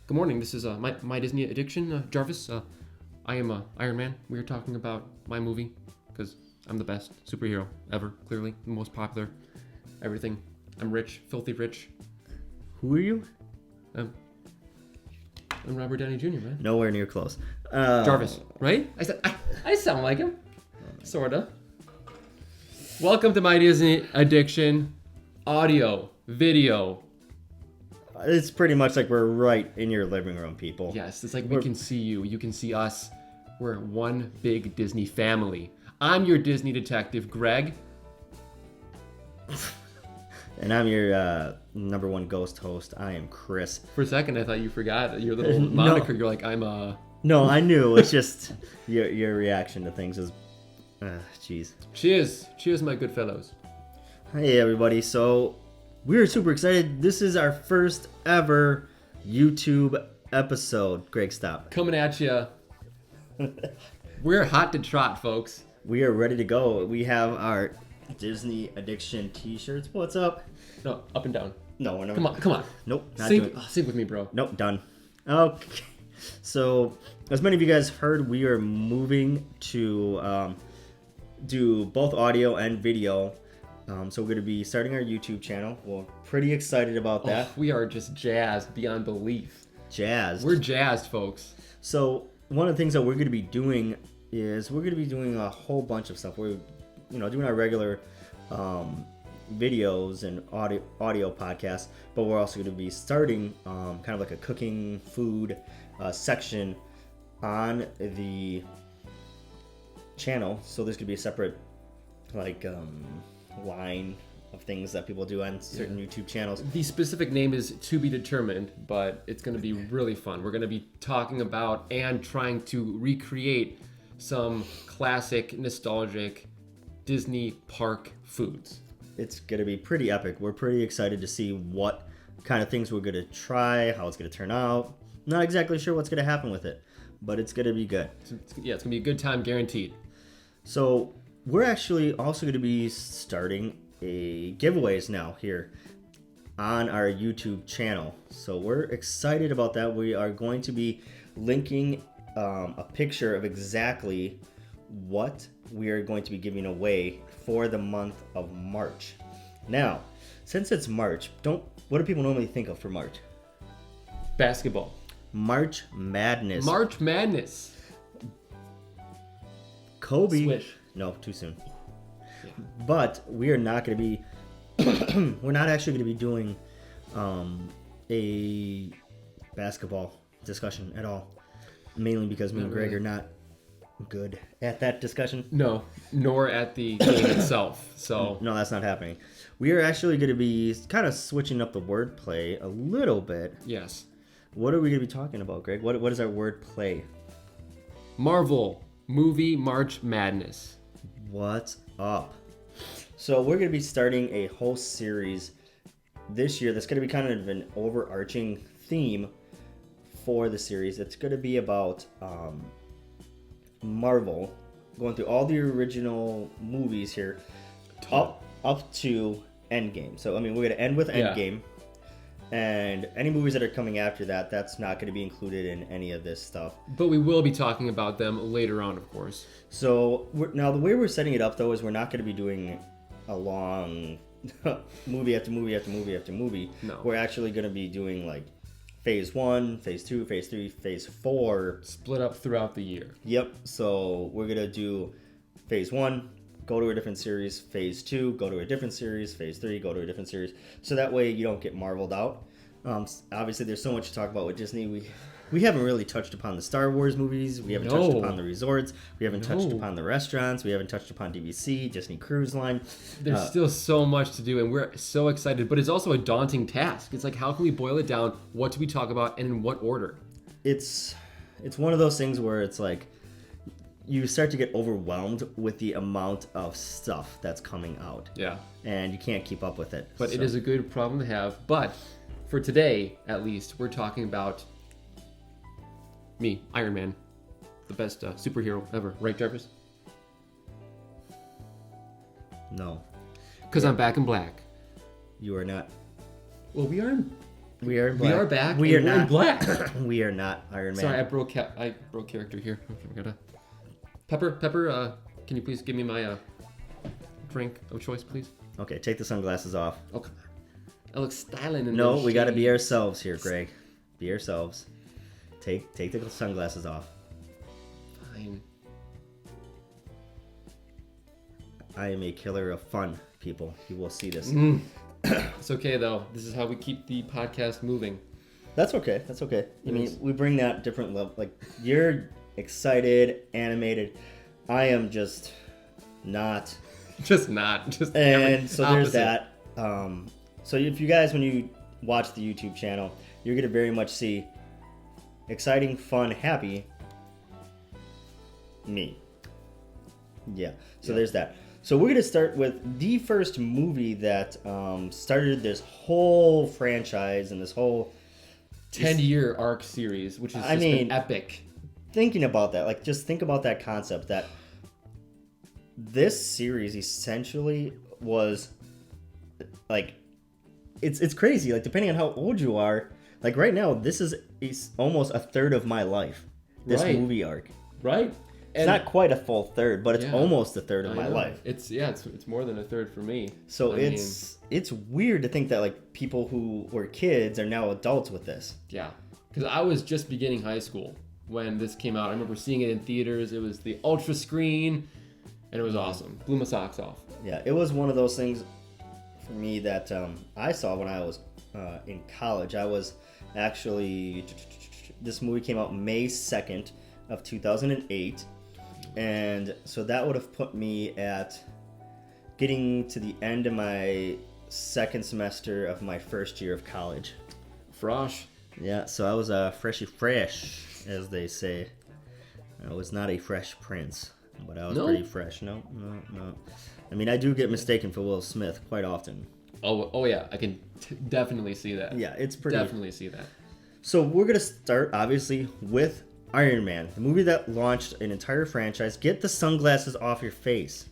Good morning. This is my Disney addiction, Jarvis. I am Iron Man. We are talking about my movie because I'm the best superhero ever. Clearly, the most popular. Everything. I'm rich, filthy rich. Who are you? I'm Robert Downey Jr. Man. Nowhere near close. Jarvis, right? I sound like him, sorta. Welcome to my Disney addiction, audio, video. It's pretty much like we're right in your living room, people. Yes, it's like we can see you. You can see us. We're one big Disney family. I'm your Disney detective, Greg. And I'm your number one ghost host. I am Chris. For a second, I thought you forgot your little moniker. You're like, I'm No, I knew. It's just your reaction to things is, jeez. Cheers, my good fellows. Hey, everybody. So we're super excited. This is our first ever YouTube episode. Greg, stop. Coming at you. We're hot to trot, folks. We are ready to go. We have our Disney addiction t-shirts. What's up? No, up and down. No, we're not. Come on. Nope, not doing it. Sing with me, bro. Nope, done. Okay. So, as many of you guys heard, we are moving to do both audio and video. So we're going to be starting our YouTube channel. We're pretty excited about that. We are just jazzed beyond belief. Jazzed. We're jazzed, folks. So one of the things that we're going to be doing is we're going to be doing a whole bunch of stuff. We're, doing our regular videos and audio podcasts, but we're also going to be starting kind of like a cooking food section on the channel. So there's going to be a separate line of things that people do on certain YouTube channels. The specific name is to be determined, but it's going to be really fun. We're going to be talking about and trying to recreate some classic, nostalgic Disney park foods. It's going to be pretty epic. We're pretty excited to see what kind of things we're going to try, how it's going to turn out. Not exactly sure what's going to happen with it, but it's going to be good. It's going to be a good time, guaranteed. So we're actually also going to be starting a giveaways now here on our YouTube channel. So we're excited about that. We are going to be linking a picture of exactly what we are going to be giving away for the month of March. Now, since it's March, what do people normally think of for March? Basketball. March Madness. March Madness. Kobe. Swish. No, too soon. Yeah. But we are not going to be we're not actually going to be doing a basketball discussion at all. Mainly because me and Greg are not good at that discussion. No, nor at the game itself. So no, that's not happening. We are actually going to be kind of switching up the wordplay a little bit. Yes. What are we going to be talking about, Greg? What is our wordplay? Marvel movie March Madness. What's up? So we're going to be starting a whole series this year that's going to be kind of an overarching theme for the series. It's going to be about Marvel, going through all the original movies here up to Endgame. So, we're going to end with Endgame. And any movies that are coming after that, that's not going to be included in any of this stuff. But we will be talking about them later on, of course. So, now the way we're setting it up, though, is we're not going to be doing a long movie after movie after movie after movie. No. We're actually going to be doing, Phase 1, Phase 2, Phase 3, Phase 4. Split up throughout the year. Yep. So, we're going to do Phase 1, go to a different series. Phase 2, go to a different series. Phase 3, go to a different series. So that way you don't get marveled out. Obviously, there's so much to talk about with Disney. We haven't really touched upon the Star Wars movies. We haven't touched upon the resorts. We haven't touched upon the restaurants. We haven't touched upon DVC, Disney Cruise Line. There's still so much to do, and we're so excited. But it's also a daunting task. It's like, how can we boil it down? What do we talk about, and in what order? It's one of those things where it's like you start to get overwhelmed with the amount of stuff that's coming out. Yeah. And you can't keep up with it. But it is a good problem to have. But for today, at least, we're talking about me, Iron Man, the best superhero ever. Right, Jarvis? No. Because I'm back in black. You are not. Well, we are in We are in We black. are back. We are and we're not in black. We are not Iron Man. Sorry, I broke character here. I gotta. Pepper. Can you please give me my drink of choice, please? Okay, take the sunglasses off. Oh, come on. I look styling in No, those we got to be shades. ourselves here, Greg. Be ourselves. Take the sunglasses off. Fine. I am a killer of fun, people. You will see this. It's okay though. This is how we keep the podcast moving. That's okay. That's okay. I It mean, is. we bring that different level. Like, you're excited, animated. I am just not. Just not. Just And so there's opposite. that. So if you guys, when you watch the YouTube channel, you're going to very much see exciting, fun, happy me. Yeah. So there's that. So we're going to start with the first movie that started this whole franchise and this whole 10-year arc series, which has I just mean, been epic. thinking about that, like, just think about that concept that this series essentially was like, it's crazy. Like, depending on how old you are, like right now, this is almost a third of my life. This Right. movie arc. Right? It's not quite a full third, but it's Yeah. almost a third of I my know. life. It's more than a third for me. So I it's weird to think that like people who were kids are now adults with this. Yeah, because I was just beginning high school when this came out. I remember seeing it in theaters. It was the ultra screen, and it was awesome. Blew my socks off. Yeah, it was one of those things for me that I saw when I was in college. I was actually, this movie came out May 2nd of 2008, and so that would have put me at getting to the end of my second semester of my first year of college. Frosh. Yeah, so I was a freshy fresh, as they say. I was not a fresh prince, but I was No? pretty fresh. No. I mean, I do get mistaken for Will Smith quite often. Oh yeah, I can definitely see that. Yeah, it's pretty. Definitely see that. So we're gonna start obviously with Iron Man, the movie that launched an entire franchise. Get the sunglasses off your face.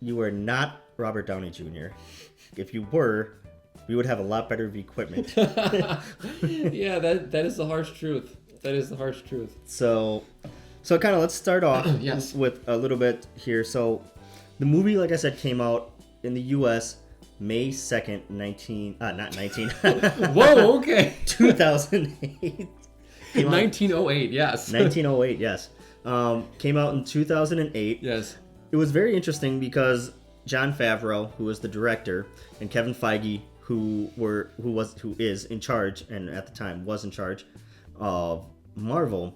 You are not Robert Downey Jr. If you were, we would have a lot better equipment. Yeah, that is the harsh truth. That is the harsh truth. So kind of let's start off Yes. with a little bit here. So the movie, like I said, came out in the U.S. May 2nd, not 19, Whoa, okay. 2008. Came out- 1908, yes. 1908, yes. Came out in 2008. Yes. It was very interesting because Jon Favreau, who was the director, and Kevin Feige, who is in charge, and at the time was in charge of Marvel,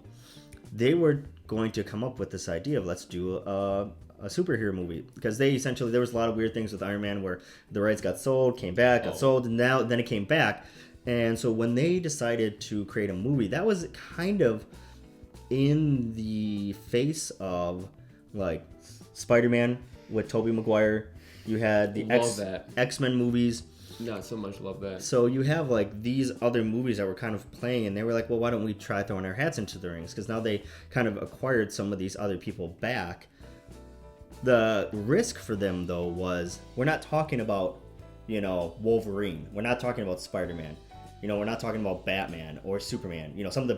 they were going to come up with this idea of let's do a superhero movie, because there was a lot of weird things with Iron Man where the rights got sold, came back, got sold, and then it came back. And so when they decided to create a movie, that was kind of in the face of like Spider-Man with Tobey Maguire. You had the Love that. X-Men movies. Not so much love that. So you have like these other movies that were kind of playing, and they were like, well, why don't we try throwing our hats into the rings? Because now they kind of acquired some of these other people back. The risk for them, though, was we're not talking about, Wolverine. We're not talking about Spider-Man. We're not talking about Batman or Superman. Some of the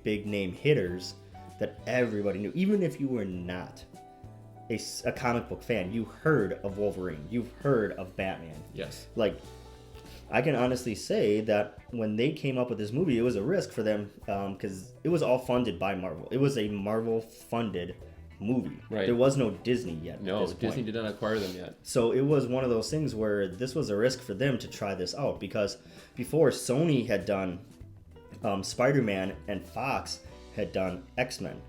big name hitters that everybody knew. Even if you were not a comic book fan, you heard of Wolverine. You've heard of Batman. Yes. Like, I can honestly say that when they came up with this movie, it was a risk for them because it was all funded by Marvel. It was a Marvel-funded movie. Right. There was no Disney yet. at No, this Disney point. did not acquire them yet. So it was one of those things where this was a risk for them to try this out, because before Sony had done Spider-Man and Fox had done X-Men.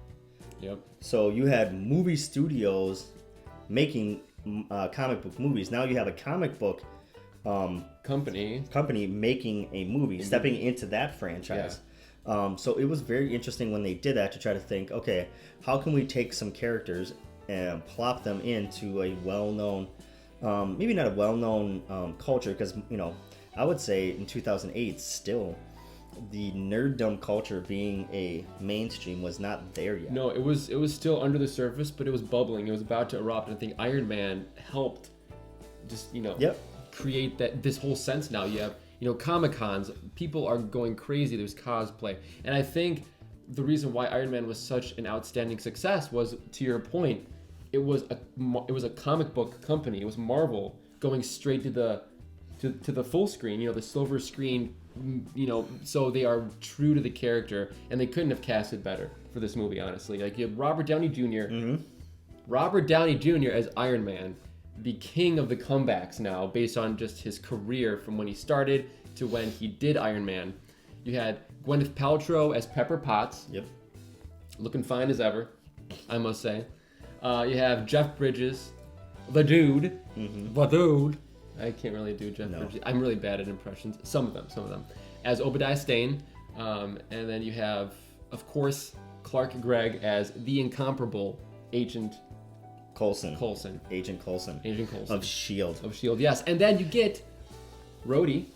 Yep. So you had movie studios making comic book movies. Now you have a comic book company making a movie, stepping into that franchise. So it was very interesting when they did that, to try to think, okay, how can we take some characters and plop them into a well-known, maybe not a well-known culture, because, I would say in 2008 still, the nerddom culture being a mainstream was not there yet. No, it was still under the surface, but it was bubbling. It was about to erupt. And I think Iron Man helped just, Yep. create this whole sense now. You have Comic-Cons, people are going crazy. There's cosplay. And I think the reason why Iron Man was such an outstanding success was, to your point, it was a comic book company. It was Marvel going straight to the full screen, the silver screen, so they are true to the character, and they couldn't have casted better for this movie, honestly. Like, you have Robert Downey Jr. Mm-hmm. Robert Downey Jr. as Iron Man, the king of the comebacks now, based on just his career from when he started to when he did Iron Man. You had Gwyneth Paltrow as Pepper Potts. Yep. Looking fine as ever, I must say. You have Jeff Bridges, the dude. Mm-hmm. The dude. I can't really do Jeff No. Bridges. I'm really bad at impressions. Some of them. As Obadiah Stane. And then you have, of course, Clark Gregg as the incomparable Agent Coulson. Agent Coulson. Of S.H.I.E.L.D. Of S.H.I.E.L.D., yes. And then you get Rhodey.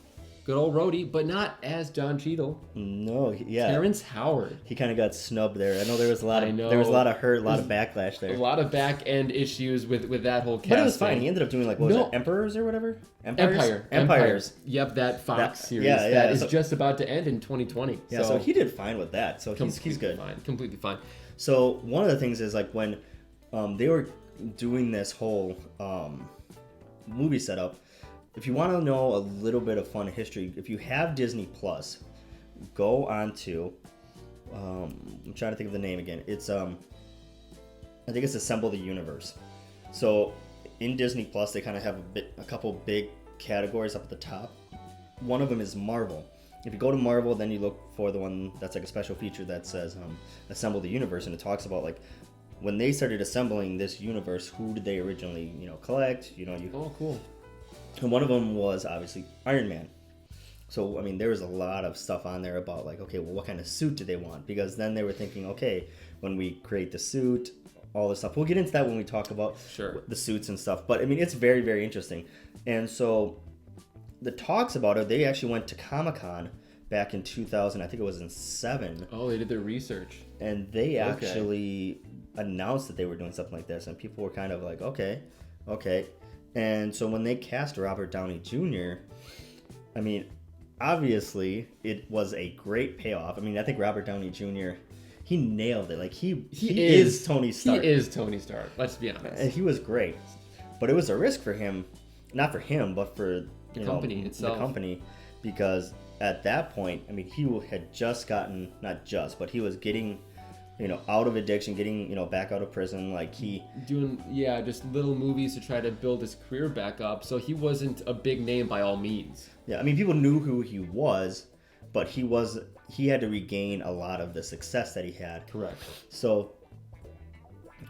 Good old Rhodey, but not as Don Cheadle. No, yeah. Terrence Howard. He kind of got snubbed there. I know there was a lot of hurt, a lot of backlash there. A lot of back end issues with that whole casting. But it was fine. He ended up doing what was it, Emperors or whatever? Empires. Yep, that Fox series that is just about to end in 2020. Yeah, so he did fine with that. So he's good. Completely fine. So one of the things is like when they were doing this whole movie setup, if you want to know a little bit of fun history, if you have Disney Plus, go on to I'm trying to think of the name again. It's I think it's Assemble the Universe. So in Disney Plus, they kind of have a couple big categories up at the top. One of them is Marvel. If you go to Marvel, then you look for the one that's like a special feature that says Assemble the Universe, and it talks about like when they started assembling this universe, who did they originally collect? Oh, cool. And one of them was obviously Iron Man. So, I mean, there was a lot of stuff on there about like, okay, well, what kind of suit do they want? Because then they were thinking, okay, when we create the suit, all this stuff. We'll get into that when we talk about the suits and stuff. But, I mean, it's very, very interesting. And so the talks about it, they actually went to Comic-Con back in 2000. I think it was in 2007. Oh, they did their research. And they actually announced that they were doing something like this. And people were kind of like, okay. And so when they cast Robert Downey Jr., I mean, obviously it was a great payoff. I mean, I think Robert Downey Jr., he nailed it. Like he is Tony Stark. He is Tony Stark. Let's be honest. And he was great, but it was a risk for him, not for him, but for the company itself. The company, because at that point, I mean, he had just gotten he was getting out of addiction, getting, back out of prison, like he... Doing, just little movies to try to build his career back up, so he wasn't a big name by all means. Yeah, I mean, people knew who he was, but he had to regain a lot of the success that he had. Correct. So,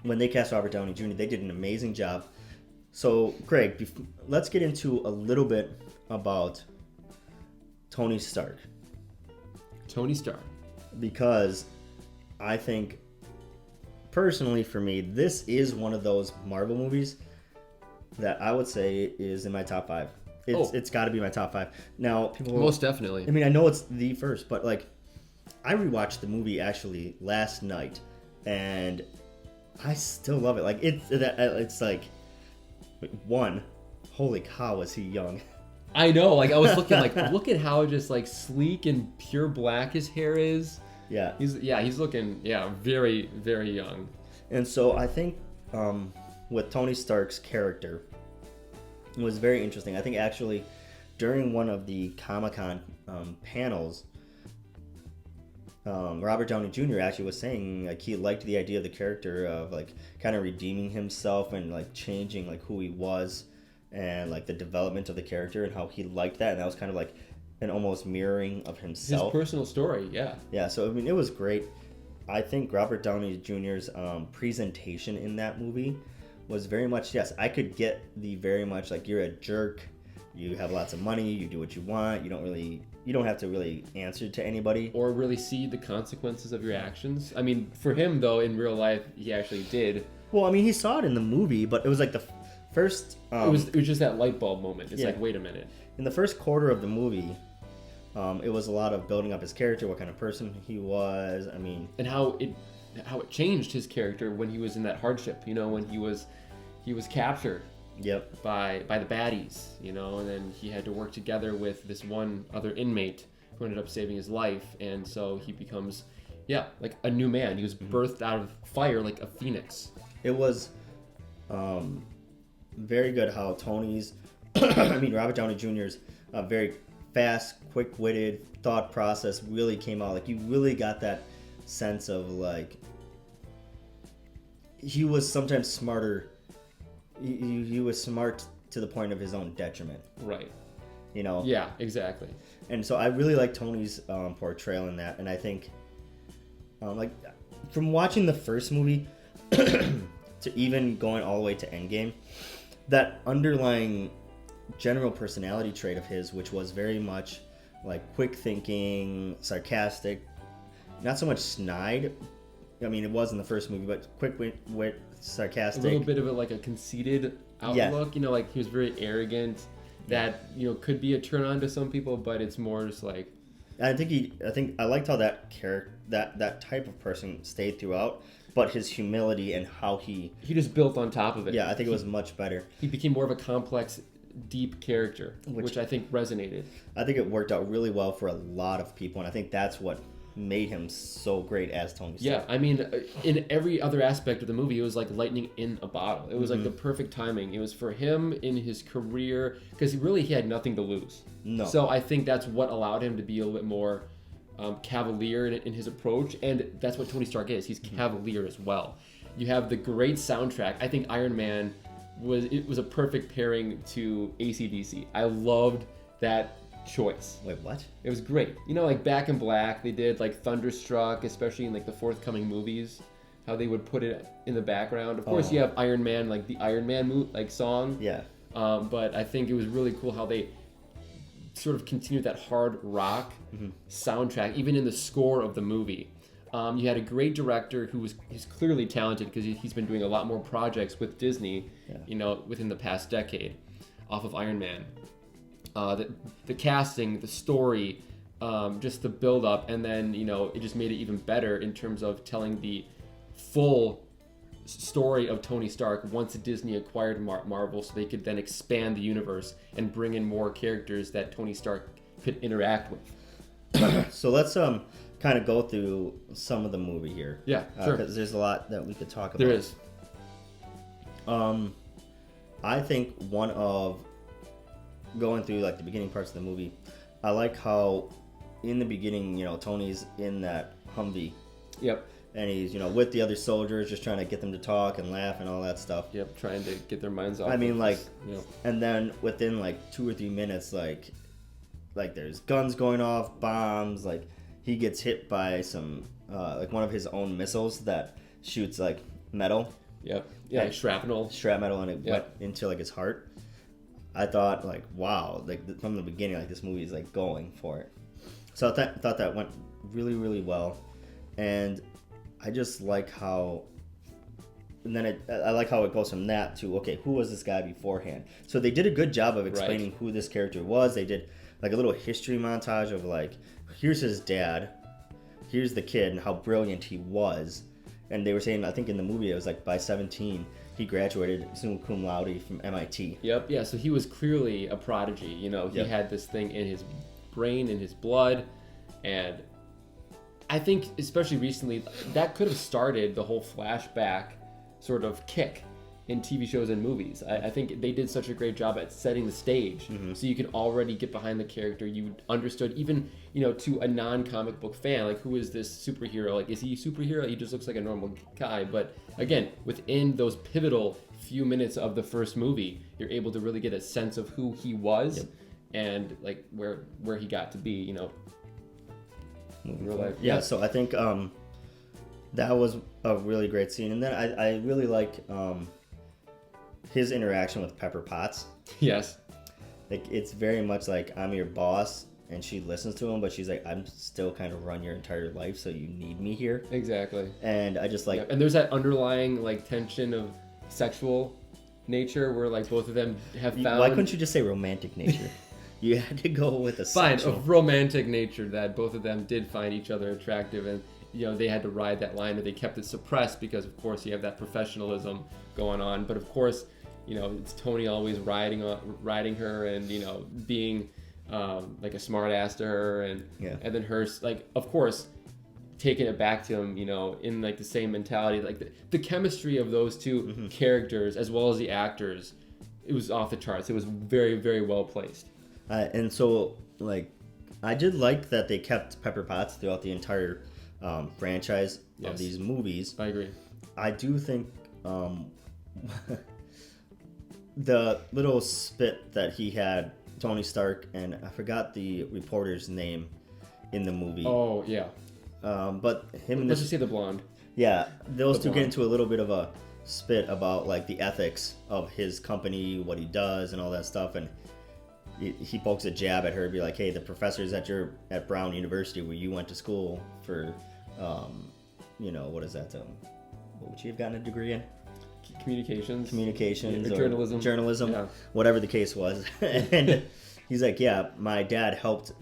when they cast Robert Downey Jr., they did an amazing job. So, Greg, let's get into a little bit about Tony Stark. Because... I think, personally for me, this is one of those Marvel movies that I would say is in my top 5. It's got to be my top 5. Now, people... Most definitely. I mean, I know it's the first, but, like, I rewatched the movie, actually, last night, and I still love it. Like, it's like, one, holy cow, is he young. I know. Like, I was looking, like, look at how just, like, sleek and pure black his hair is. Yeah. He's looking, very, very young. And so I think with Tony Stark's character, it was very interesting. I think actually during one of the Comic-Con panels, Robert Downey Jr. actually was saying like he liked the idea of the character of like kind of redeeming himself and like changing like who he was and like the development of the character and how he liked that. And that was kind of like an almost mirroring of himself. His personal story, yeah. Yeah, so I mean, it was great. I think Robert Downey Jr.'s presentation in that movie was very much, yes, I could get the very much like you're a jerk, you have lots of money, you do what you want, you don't have to really answer to anybody. Or really see the consequences of your actions. I mean, for him though, in real life, he actually did. Well, I mean, he saw it in the movie, but it was like the first... it was just that light bulb moment. It's like, wait a minute. In the first quarter of the movie... it was a lot of building up his character, what kind of person he was. I mean, and how it changed his character when he was in that hardship. When he was captured Yep. by the baddies, you know, and then he had to work together with this one other inmate who ended up saving his life, and so he becomes, like a new man. He was birthed out of fire like a phoenix. It was very good how Tony's, Robert Downey Jr.'s very fast, quick-witted thought process really came out. Like, you really got that sense of, like, he was sometimes smarter. He was smart to the point of his own detriment. Right. You know? Yeah, exactly. And so I really like Tony's portrayal in that. And I think, like, from watching the first movie to even going all the way to Endgame, that underlying general personality trait of his, which was very much like quick thinking, sarcastic, not so much snide. I mean, it was in the first movie, but quick wit, sarcastic. A little bit of a conceited outlook. You know, like he was very arrogant. That, you know, could be a turn on to some people, but it's more just like. I think I liked how that that type of person stayed throughout, but his humility and how he just built on top of it. Yeah, I think it was much better. He became more of a complex, deep character, which I think resonated. I think it worked out really well for a lot of people, and I think that's what made him so great as Tony Stark. Yeah, I mean, in every other aspect of the movie, it was like lightning in a bottle. It was like the perfect timing. It was for him in his career, because he had nothing to lose. No. So I think that's what allowed him to be a little bit more cavalier in his approach, and that's what Tony Stark is. He's cavalier as well. You have the great soundtrack. I think Iron Man was a perfect pairing to AC/DC. I loved that choice. Wait, what? It was great. You know, like Back in Black, they did like Thunderstruck, especially in like the forthcoming movies, how they would put it in the background. Of course, you have Iron Man, like the Iron Man song. Yeah. But I think it was really cool how they sort of continued that hard rock soundtrack, even in the score of the movie. You had a great director he's clearly talented, because he's been doing a lot more projects with Disney, you know, within the past decade, off of Iron Man. The casting, the story, just the build up, and then, you know, it just made it even better in terms of telling the full story of Tony Stark once Disney acquired Marvel, so they could then expand the universe and bring in more characters that Tony Stark could interact with. So let's kind of go through some of the movie here. Yeah, sure. Because there's a lot that we could talk about. There is. I think one of going through like the beginning parts of the movie, I like how in the beginning, you know, Tony's in that Humvee. Yep. And he's, you know, with the other soldiers, just trying to get them to talk and laugh and all that stuff. Yep, trying to get their minds off. I mean, like, you know. And then within like 2 or 3 minutes, like there's guns going off, bombs, like he gets hit by some, like one of his own missiles that shoots like metal. Yep. Yeah, like shrapnel, and it went into like his heart. I thought, like, wow, like from the beginning, like this movie is like going for it. So I thought that went really, really well, and I just like how. And then I like how it goes from that to, okay, who was this guy beforehand? So they did a good job of explaining who this character was. They did like a little history montage of like, here's his dad, here's the kid, and how brilliant he was. And they were saying, I think in the movie, it was like by 17. He graduated summa cum laude from MIT. Yep, yeah, so he was clearly a prodigy. You know, he had this thing in his brain, in his blood, and I think, especially recently, that could have started the whole flashback sort of kick in TV shows and movies. I think they did such a great job at setting the stage, so you can already get behind the character. You understood, even, you know, to a non-comic book fan, like, who is this superhero? Like, is he a superhero? He just looks like a normal guy. But again, within those pivotal few minutes of the first movie, you're able to really get a sense of who he was and like where he got to be, you know, in real life. Yeah, so I think that was a really great scene. And then I really like his interaction with Pepper Potts. Yes. Like, it's very much like, I'm your boss, and she listens to him, but she's like, I'm still kind of run your entire life, so you need me here. Exactly. And I just like... Yeah. And there's that underlying like tension of sexual nature where like both of them have found... Why couldn't you just say romantic nature? You had to go with a sexual... Fine, of romantic nature, that both of them did find each other attractive, and, you know, they had to ride that line, and they kept it suppressed because, of course, you have that professionalism going on. But, of course, it's Tony always riding her, and being like a smart ass to her, and then her, like, of course, taking it back to him, in like the same mentality, like the chemistry of those two characters as well as the actors, it was off the charts. It was very, very well placed. And so, like, I did like that they kept Pepper Potts throughout the entire franchise of these movies. I agree. I do think the little spit that he had, Tony Stark, and I forgot the reporter's name in the movie. Oh, yeah. But him and let's just say the blonde. Yeah, those two get into a little bit of a spit about like the ethics of his company, what he does, and all that stuff, and he pokes a jab at her, be like, "Hey, the professors at Brown University, where you went to school for, what is that? What would you have gotten a degree in? Communications, or journalism, whatever the case was." And he's like, "Yeah, my dad helped,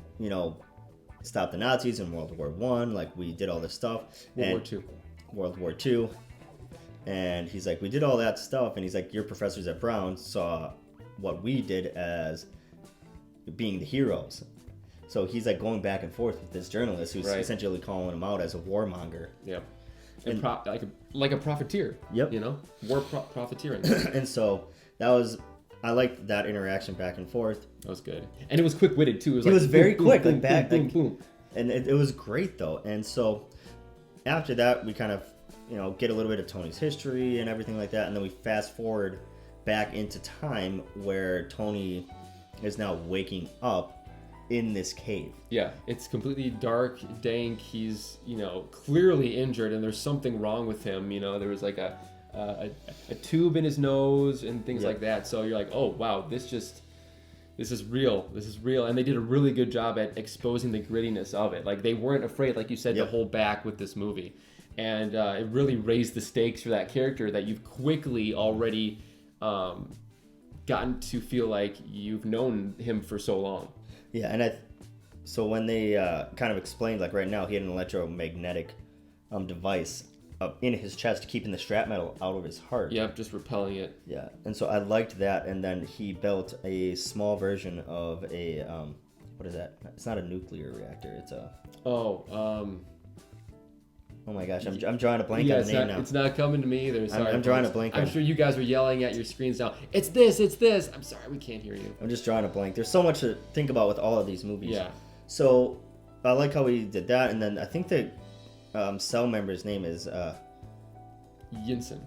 stop the Nazis in World War I. Like, we did all this stuff. World War II. And he's like, we did all that stuff. And he's like, your professors at Brown saw what we did as being the heroes." So he's like going back and forth with this journalist who's essentially calling him out as a warmonger. Yeah. And like a profiteer. Yep. Profiteering. And so I liked that interaction back and forth. That was good. And it was quick-witted, too. It was very quick. Boom, boom. And it was great, though. And so after that, we kind of, get a little bit of Tony's history and everything like that. And then we fast forward back into time where Tony is now waking up in this cave. Yeah, it's completely dark, dank. He's, clearly injured, and there's something wrong with him. There was like a tube in his nose and things like that. So you're like, oh wow, this is real. This is real. And they did a really good job at exposing the grittiness of it. Like, they weren't afraid, like you said, to hold back with this movie. And it really raised the stakes for that character that you've quickly already gotten to feel like you've known him for so long. Yeah, and so when they kind of explained, like, right now he had an electromagnetic device in his chest, keeping the strap metal out of his heart. Yep, just repelling it. Yeah, and so I liked that. And then he built a small version of a what is that? It's not a nuclear reactor. It's a oh my gosh, I'm drawing a blank on the name now. It's not coming to me either. Sorry, I'm drawing a blank. I'm sure you guys were yelling at your screens now. It's this. I'm sorry, we can't hear you. I'm just drawing a blank. There's so much to think about with all of these movies. Yeah. So I like how he did that, and then I think the cell member's name is Yinsen,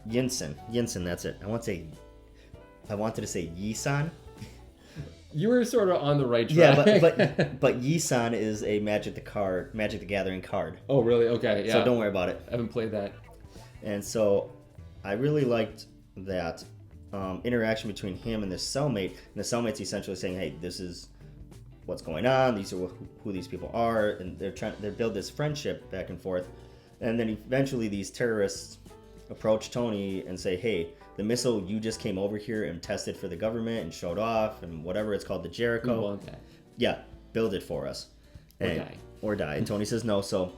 that's it. I wanted to say Yisan. You were sort of on the right track. Yeah, but Yisan is a Magic the Gathering card. Oh, really? Okay, yeah. So don't worry about it. I haven't played that. And so I really liked that interaction between him and the cellmate. And the cellmate's essentially saying, hey, this is what's going on. These are who these people are. And they build this friendship back and forth. And then eventually these terrorists approach Tony and say, hey, the missile you just came over here and tested for the government and showed off and whatever it's called, the Jericho. We want that. Yeah, build it for us. Or die. And Tony says no. So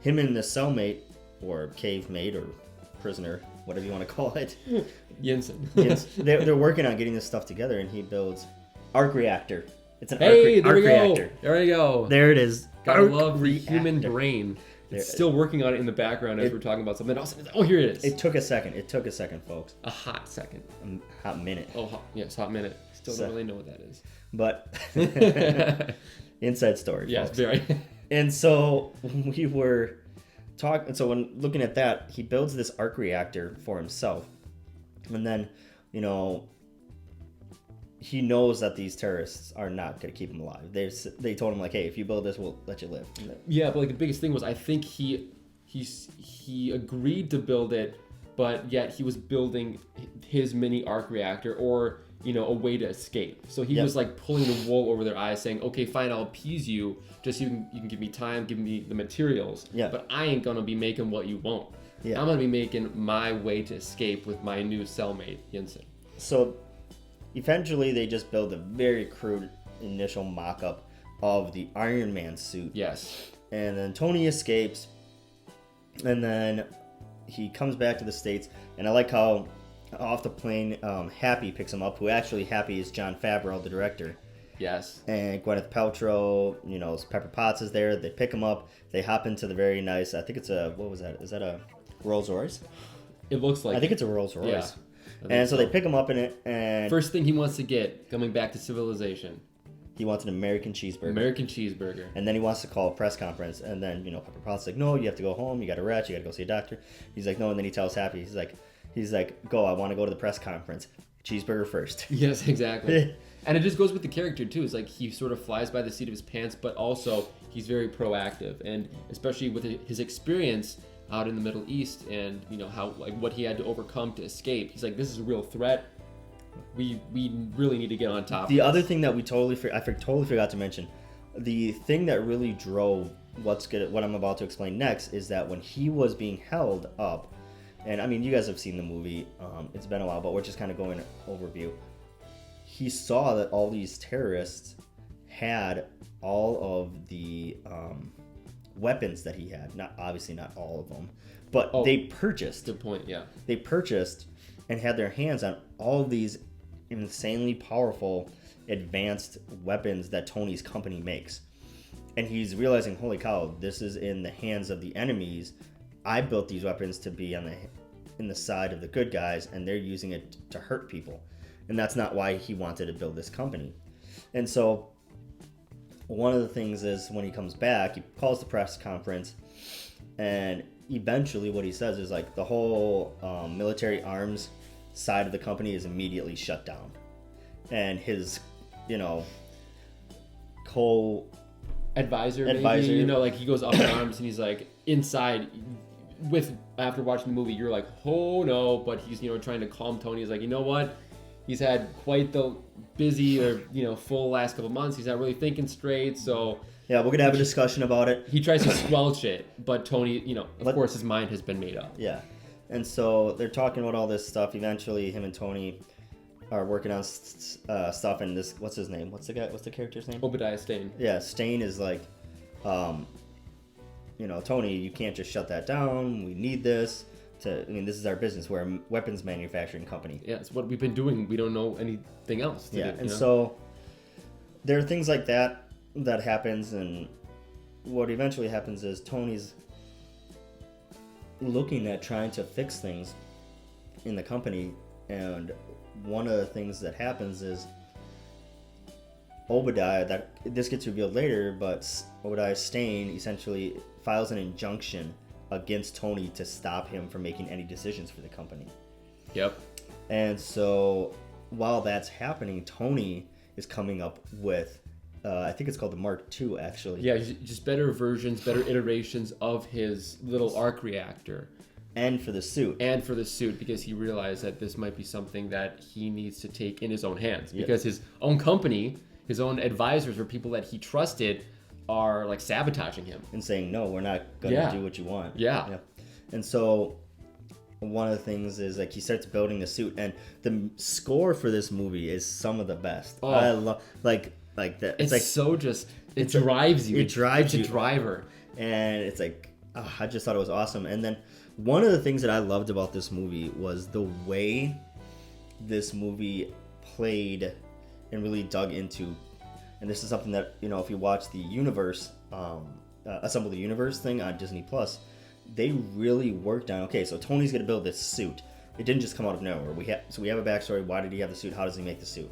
him and the cellmate, or cave mate, or prisoner, whatever you want to call it. Yinsen. They're working on getting this stuff together, and he builds arc reactor. It's an arc reactor. There we go. There it is. Gotta love the human brain. It's still working on it in the background as we're talking about something else. Oh, here it is. It took a second, folks. A hot second. A hot minute. Oh, yes, hot minute. Still don't really know what that is. But inside story, yes, folks. Very. And so we were talking. So when looking at that, he builds this arc reactor for himself, and then he knows that these terrorists are not going to keep him alive. They told him, like, hey, if you build this, we'll let you live. Yeah, but like the biggest thing was, I think he agreed to build it, but yet he was building his mini arc reactor, or a way to escape. So he was like pulling the wool over their eyes, saying, okay, fine, I'll appease you, just so you can give me time, give me the materials. Yeah. But I ain't gonna be making what you want. Yeah. I'm gonna be making my way to escape with my new cellmate, Yinsen. So eventually, they just build a very crude initial mock-up of the Iron Man suit. Yes. And then Tony escapes, and then he comes back to the States. And I like how off the plane, Happy picks him up, who actually Happy is Jon Favreau, the director. Yes. And Gwyneth Paltrow, Pepper Potts is there. They pick him up. They hop into the very nice, I think it's what was that? Is that a Rolls Royce? It looks like I think it's a Rolls Royce. Yeah. And so they pick him up in it, and first thing he wants to get, coming back to civilization. He wants an American cheeseburger. American cheeseburger. And then he wants to call a press conference. And then, Pepper Potts is like, no, you have to go home. You got a rest. You got to go see a doctor. He's like, no. And then he tells Happy, he's like, go, I want to go to the press conference. Cheeseburger first. Yes, exactly. And it just goes with the character, too. It's like he sort of flies by the seat of his pants, but also he's very proactive. And especially with his experience out in the Middle East and, how what he had to overcome to escape. He's like, this is a real threat. We really need to get on top. The other thing that we totally forgot to mention, the thing that really drove what I'm about to explain next is that when he was being held up, and I mean you guys have seen the movie, it's been a while, but we're just kind of going overview. He saw that all these terrorists had all of the weapons that he had. Not all of them, but they purchased. Good point. Yeah. They purchased and had their hands on all of these insanely powerful, advanced weapons that Tony's company makes. And he's realizing, holy cow, this is in the hands of the enemies. I built these weapons to be in the side of the good guys, and they're using it to hurt people. And that's not why he wanted to build this company. And so one of the things is when he comes back, he calls the press conference, and eventually what he says is like the whole military arms side of the company is immediately shut down, and his advisor maybe, like he goes up in arms and he's like inside after watching the movie you're like, oh no, but he's trying to calm Tony. He's like, you know what, he's had quite the busy or full last couple months. He's not really thinking straight, so yeah, we're gonna have a discussion about it. He tries to squelch it, but Tony, of course his mind has been made up. Yeah. And so they're talking about all this stuff. Eventually him and Tony are working on stuff, and this, what's his name? What's the character's name? Obadiah Stane. Yeah, Stane is like, Tony, you can't just shut that down. We need this this is our business. We're a weapons manufacturing company. Yeah, it's what we've been doing. We don't know anything else to do. So there are things like that happens, and what eventually happens is Tony's looking at trying to fix things in the company, and one of the things that happens is Obadiah, this gets revealed later, but Obadiah Stane essentially files an injunction against Tony to stop him from making any decisions for the company. Yep. And so while that's happening, Tony is coming up with I think it's called the Mark II, actually. Yeah, just better versions, better iterations of his little arc reactor. And for the suit. Because he realized that this might be something that he needs to take in his own hands. Because his own company, his own advisors, or people that he trusted, are like sabotaging him. And saying, no, we're not going to do what you want. Yeah. And so one of the things is like he starts building the suit, and the score for this movie is some of the best. Oh. I love like that. It's like so just it drives you. It drives you. It's a driver. And it's like I just thought it was awesome. And then one of the things that I loved about this movie was the way this movie played and really dug into. And this is something that, if you watch the universe, Assemble the Universe thing on Disney Plus, they really worked on, okay, so Tony's going to build this suit. It didn't just come out of nowhere. We have a backstory. Why did he have the suit? How does he make the suit?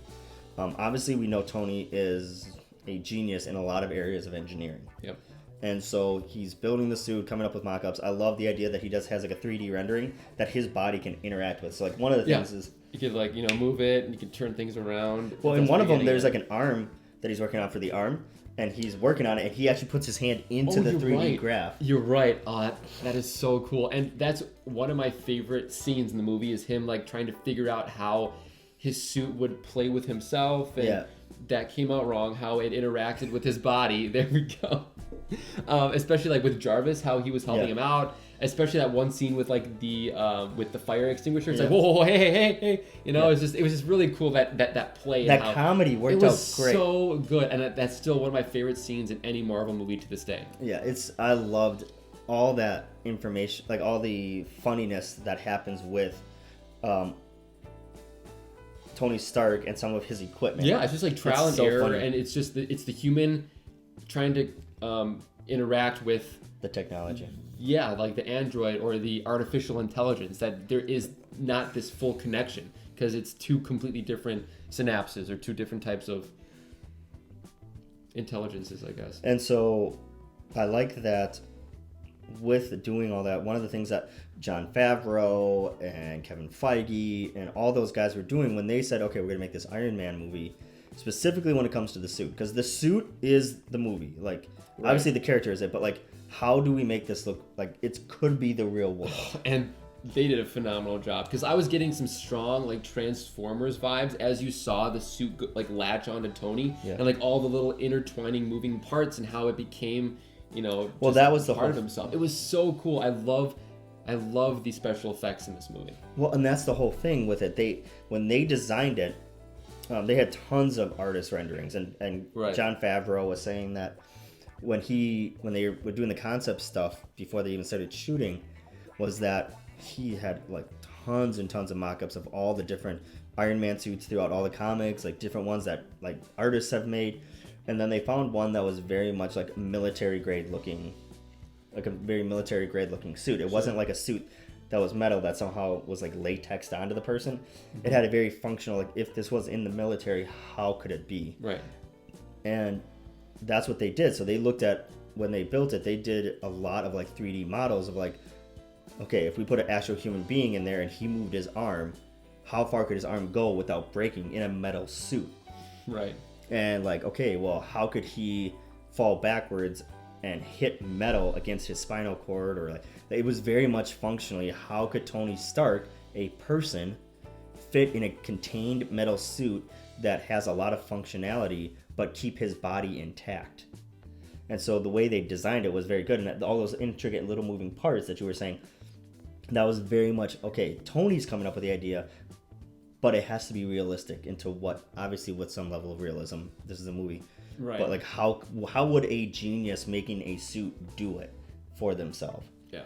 Obviously, we know Tony is a genius in a lot of areas of engineering. Yep. And so he's building the suit, coming up with mock-ups. I love the idea that he has like a 3D rendering that his body can interact with. So like one of the things is you could move it, and you could turn things around. Well, in one of them, there's like an arm that he's working on for the arm, and he's working on it, and he actually puts his hand into the 3D graph. You're right. That is so cool. And that's one of my favorite scenes in the movie is him trying to figure out how his suit would play with himself, and that came out wrong, how it interacted with his body. There we go. Especially with Jarvis, how he was helping him out. Especially that one scene with the fire extinguisher. It's like, whoa, hey. It was just really cool that play. That comedy worked out great. It was so good, and that's still one of my favorite scenes in any Marvel movie to this day. Yeah, I loved all that information, all the funniness that happens with Tony Stark and some of his equipment. Yeah, it's just like trial and so error, funny. and it's the human trying to interact with The technology. like the android or the artificial intelligence, that there is not this full connection because it's two completely different synapses or two different types of intelligences, I guess. And so I like that with doing all that, one of the things that Jon Favreau and Kevin Feige and all those guys were doing when they said, okay, we're going to make this Iron Man movie, specifically when it comes to the suit, because the suit is the movie. Like, Right. obviously the character is it, but like, how do we make this look like it could be the real world? And they did a phenomenal job because I was getting some strong like Transformers vibes as you saw the suit like latch onto Tony and like all the little intertwining moving parts and how it became, Well, that was the part whole of himself. It was so cool. I love the special effects in this movie. Well, and that's the whole thing with it. When they designed it, they had tons of artist renderings, and Right. Jon Favreau was saying that when they were doing the concept stuff before they even started shooting, was that he had like tons and tons of mock-ups of all the different Iron Man suits throughout all the comics, like different ones that like artists have made, and then they found one that was very much like military grade looking, like a very military grade looking suit. It wasn't like a suit that was metal that somehow was like latexed onto the person. It had a very functional, like if this was in the military, how could it be? Right. And that's what they did. So they looked at, when they built it, they did a lot of like 3D models of like, okay, if we put an actual human being in there and he moved his arm, how far could his arm go without breaking in a metal suit? Right. And like, okay, well, how could he fall backwards and hit metal against his spinal cord? Or like, it was very much functionally, how could Tony Stark, a person, fit in a contained metal suit that has a lot of functionality but keep his body intact? And so the way they designed it was very good, and all those intricate little moving parts that you were saying, that was very much, okay, Tony's coming up with the idea, but it has to be realistic into what, obviously with some level of realism, this is a movie. Right. But like, how would a genius making a suit do it for themselves? Yeah.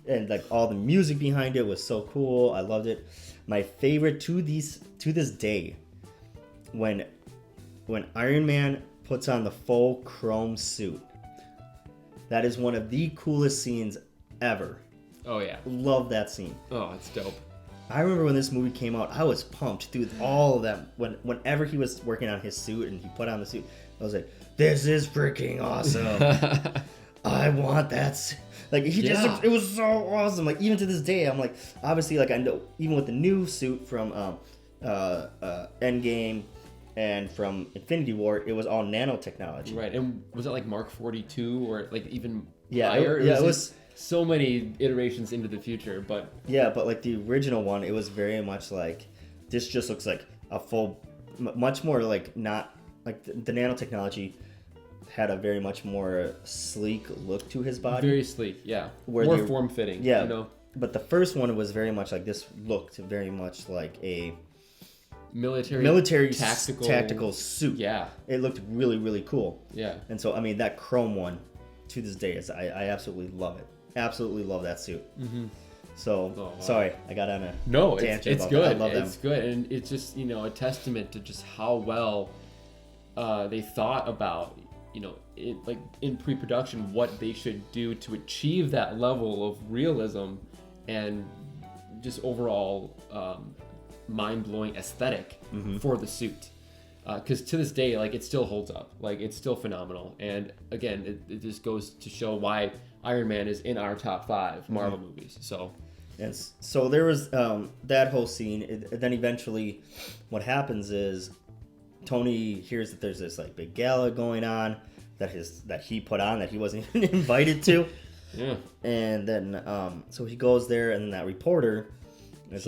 And like all the music behind it was so cool. I loved it. My favorite to this day, when Iron Man puts on the full chrome suit, that is one of the coolest scenes ever. Oh yeah. Love that scene. Oh, it's dope. I remember when this movie came out, I was pumped, dude. All of them, whenever he was working on his suit and he put on the suit, I was like, "This is freaking awesome! I want that." Like he just, Yeah. it was so awesome. Like even to this day, I'm like, obviously, like I know, even with the new suit from Endgame and from Infinity War, it was all nanotechnology. Right. And was it like Mark 42 or like even Yeah, higher? it was so many iterations into the future, but yeah, but like the original one, it was very much like this. Just looks like a full, much more like not like the nanotechnology had a very much more sleek look to his body. very sleek. Yeah. Where More the- form fitting. Yeah, You know, but the first one was very much like this. Looked very much like a military tactical suit. Yeah. It looked really really cool. Yeah. And so I mean that chrome one, to this day, I absolutely love it. Absolutely love that suit. Mm-hmm. So Oh, wow. sorry, I got on a No, tangent it's about good. that. I love It's them. good, and it's just a testament to just how well they thought about in pre-production what they should do to achieve that level of realism and just overall mind-blowing aesthetic for the suit. Because to this day, like it still holds up. Like it's still phenomenal. And again, it just goes to show why Iron Man is in our top 5 Marvel movies. So. Yes. So there was that whole scene. Then eventually, what happens is Tony hears that there's this like big gala going on that he put on that he wasn't even invited to. Yeah. And then so he goes there, and then that reporter is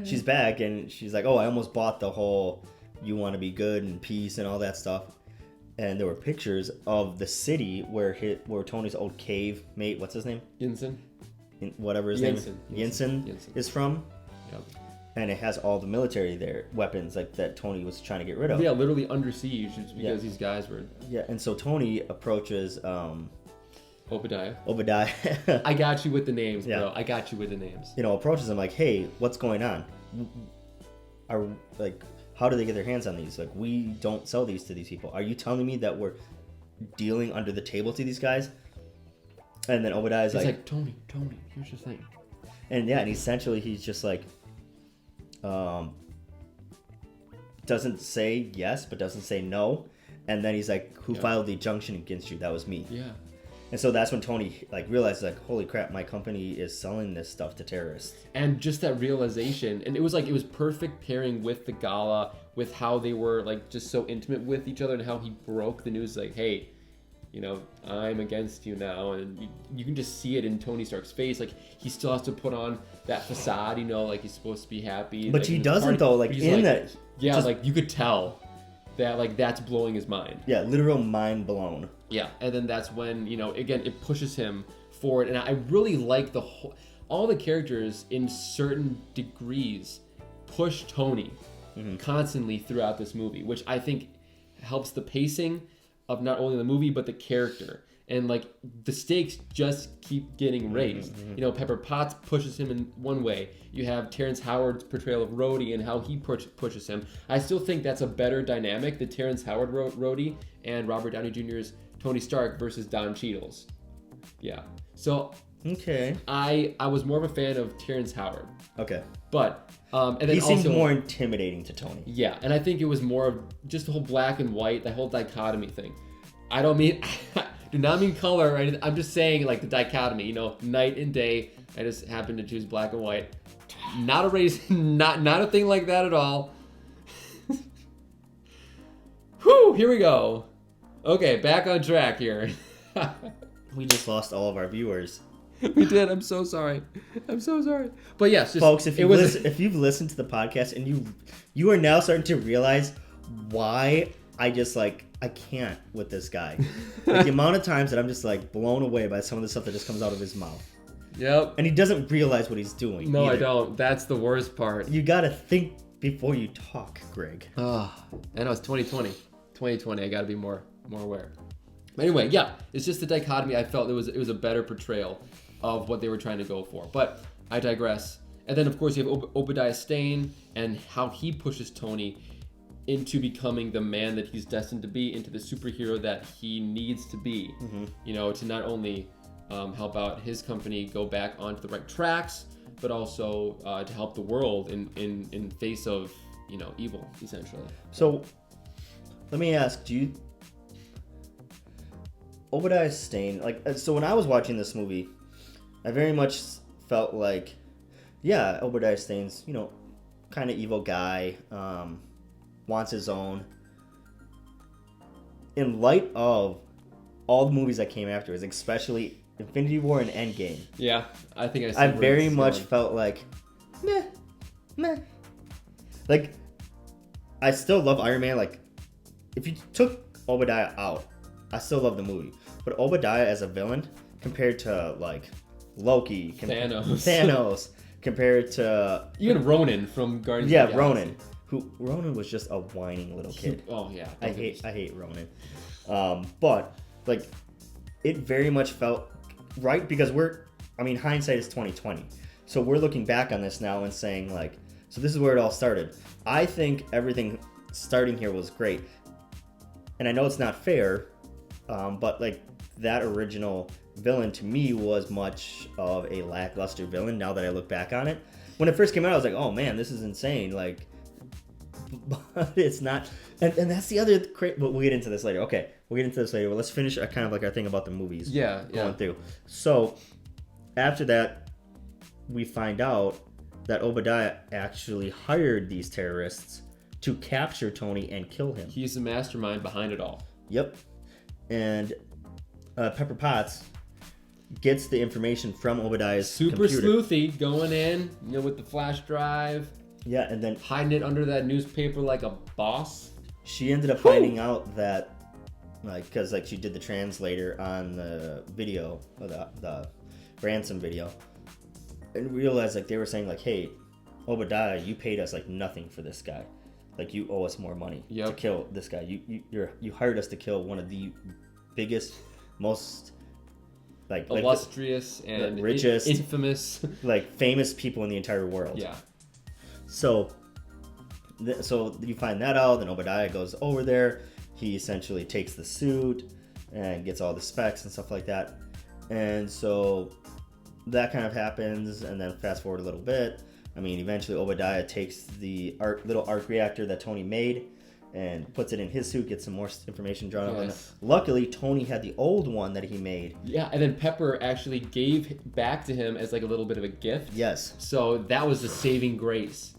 she's back, and she's like, "Oh, I almost bought the whole you want to be good and peace and all that stuff." And there were pictures of the city where Tony's old cave mate, what's his name? Yinsen. Whatever his Yinsen. name Yinsen is from. Yep. And it has all the military there, weapons like that Tony was trying to get rid of. Yeah, literally under siege just because these guys were. Yeah, and so Tony approaches Obadiah. Obadiah. I got you with the names, Yeah. bro. I got you with the names. Approaches him like, "Hey, what's going on? how do they get their hands on these? Like, we don't sell these to these people. Are you telling me that we're dealing under the table to these guys? And then Obadiah's He's like, Tony, here's your thing. and yeah, and essentially he's just like, doesn't say yes, but doesn't say no. And then he's like, who filed the injunction against you? That was me. Yeah. And so that's when Tony like realized, like, holy crap, my company is selling this stuff to terrorists. And just that realization, and it was perfect pairing with the gala, with how they were like just so intimate with each other, and how he broke the news like, hey, you know, I'm against you now. And you can just see it in Tony Stark's face. Like, he still has to put on that facade, you know, like he's supposed to be happy. But like, he doesn't though, like in that. Yeah, just, like you could tell that like that's blowing his mind. Yeah, literal mind blown. Yeah, and then that's when, you know, again, it pushes him forward. And I really like all the characters in certain degrees push Tony constantly throughout this movie, which I think helps the pacing of not only the movie, but the character. And like the stakes just keep getting raised. You know, Pepper Potts pushes him in one way. You have Terrence Howard's portrayal of Rhodey and how he pushes him. I still think that's a better dynamic, the Terrence Howard Rhodey and Robert Downey Jr.'s Tony Stark versus Don Cheadle's. Yeah. So okay, I was more of a fan of Terrence Howard. Okay. But and then he seemed also more intimidating to Tony. Yeah, and I think it was more of just the whole black and white, the whole dichotomy thing. I don't mean do not mean color, right? I'm just saying like the dichotomy, you know, night and day. I just happen to choose black and white. Not a race, not a thing like that at all. Whew, here we go. Okay, back on track here. We just lost all of our viewers. We did. I'm so sorry. But yes, just, folks, if you've listened to the podcast and you are now starting to realize why I just like I can't with this guy. Like the amount of times that I'm just like blown away by some of the stuff that just comes out of his mouth. Yep. And he doesn't realize what he's doing. No, either. I don't. That's the worst part. You gotta think before you talk, Greg. I know it's 2020. 2020. I gotta be more aware. But anyway, yeah, it's just the dichotomy. I felt it was a better portrayal of what they were trying to go for. But I digress. And then of course you have Obadiah Stane and how he pushes Tony into becoming the man that he's destined to be, into the superhero that he needs to be. You know, to not only help out his company go back onto the right tracks, but also to help the world in face of, you know, evil, essentially. So let me ask, Obadiah Stane, like, so when I was watching this movie, I very much felt like, yeah, Obadiah Stane's, you know, kind of evil guy, wants his own. In light of all the movies that came afterwards, especially Infinity War and Endgame. Yeah, I think I very much felt like, meh. Like, I still love Iron Man. Like, if you took Obadiah out, I still love the movie. But Obadiah as a villain, compared to, like, Loki, Thanos, compared to... Even Ronan from Guardians of the Galaxy. Ronan. Ronan was just a whining little kid. Oh, yeah. I hate Ronan. But, like, it very much felt right because hindsight is 2020. So we're looking back on this now and saying, like, so this is where it all started. I think everything starting here was great. And I know it's not fair, but, like, that original villain to me was much of a lackluster villain now that I look back on it. When it first came out, I was like, oh man, this is insane. Like, but it's not. And that's the other but we'll get into this later. Okay, we'll get into this later. Well, let's finish kind of like our thing about the movies. Going through. So after that, we find out that Obadiah actually hired these terrorists to capture Tony and kill him. He's the mastermind behind it all. Yep. And Pepper Potts gets the information from Obadiah's computer. Super sleuthy, going in, you know, with the flash drive. Yeah, and then hiding it under that newspaper like a boss. She ended up finding out that, like, because like she did the translator on the video, or the ransom video, and realized like they were saying like, hey, Obadiah, you paid us like nothing for this guy, like you owe us more money to kill this guy. You hired us to kill one of the biggest, most like illustrious and richest, infamous, like famous people in the entire world. Yeah. So So you find that out. Then Obadiah goes over there. He essentially takes the suit and gets all the specs and stuff like that. And so that kind of happens. And then fast forward a little bit. I mean, eventually Obadiah takes the little arc reactor that Tony made and puts it in his suit, gets some more information drawn on it. Luckily, Tony had the old one that he made. Yeah, and then Pepper actually gave back to him as like a little bit of a gift. Yes. So that was the saving grace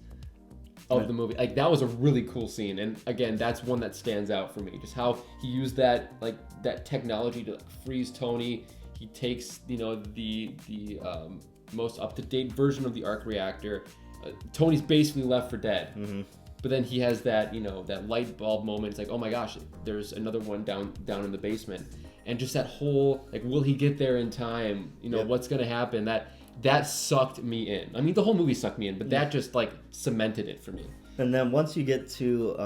of the movie. Like, that was a really cool scene. And again, that's one that stands out for me. Just how he used that, like, that technology to like, freeze Tony. He takes, you know, the most up-to-date version of the arc reactor. Tony's basically left for dead. Mm-hmm. But then he has that, you know, that light bulb moment. It's like, oh my gosh, there's another one down in the basement. And just that whole, like, will he get there in time? You know, what's going to happen? That sucked me in. I mean, the whole movie sucked me in, but that just, like, cemented it for me. And then once you get to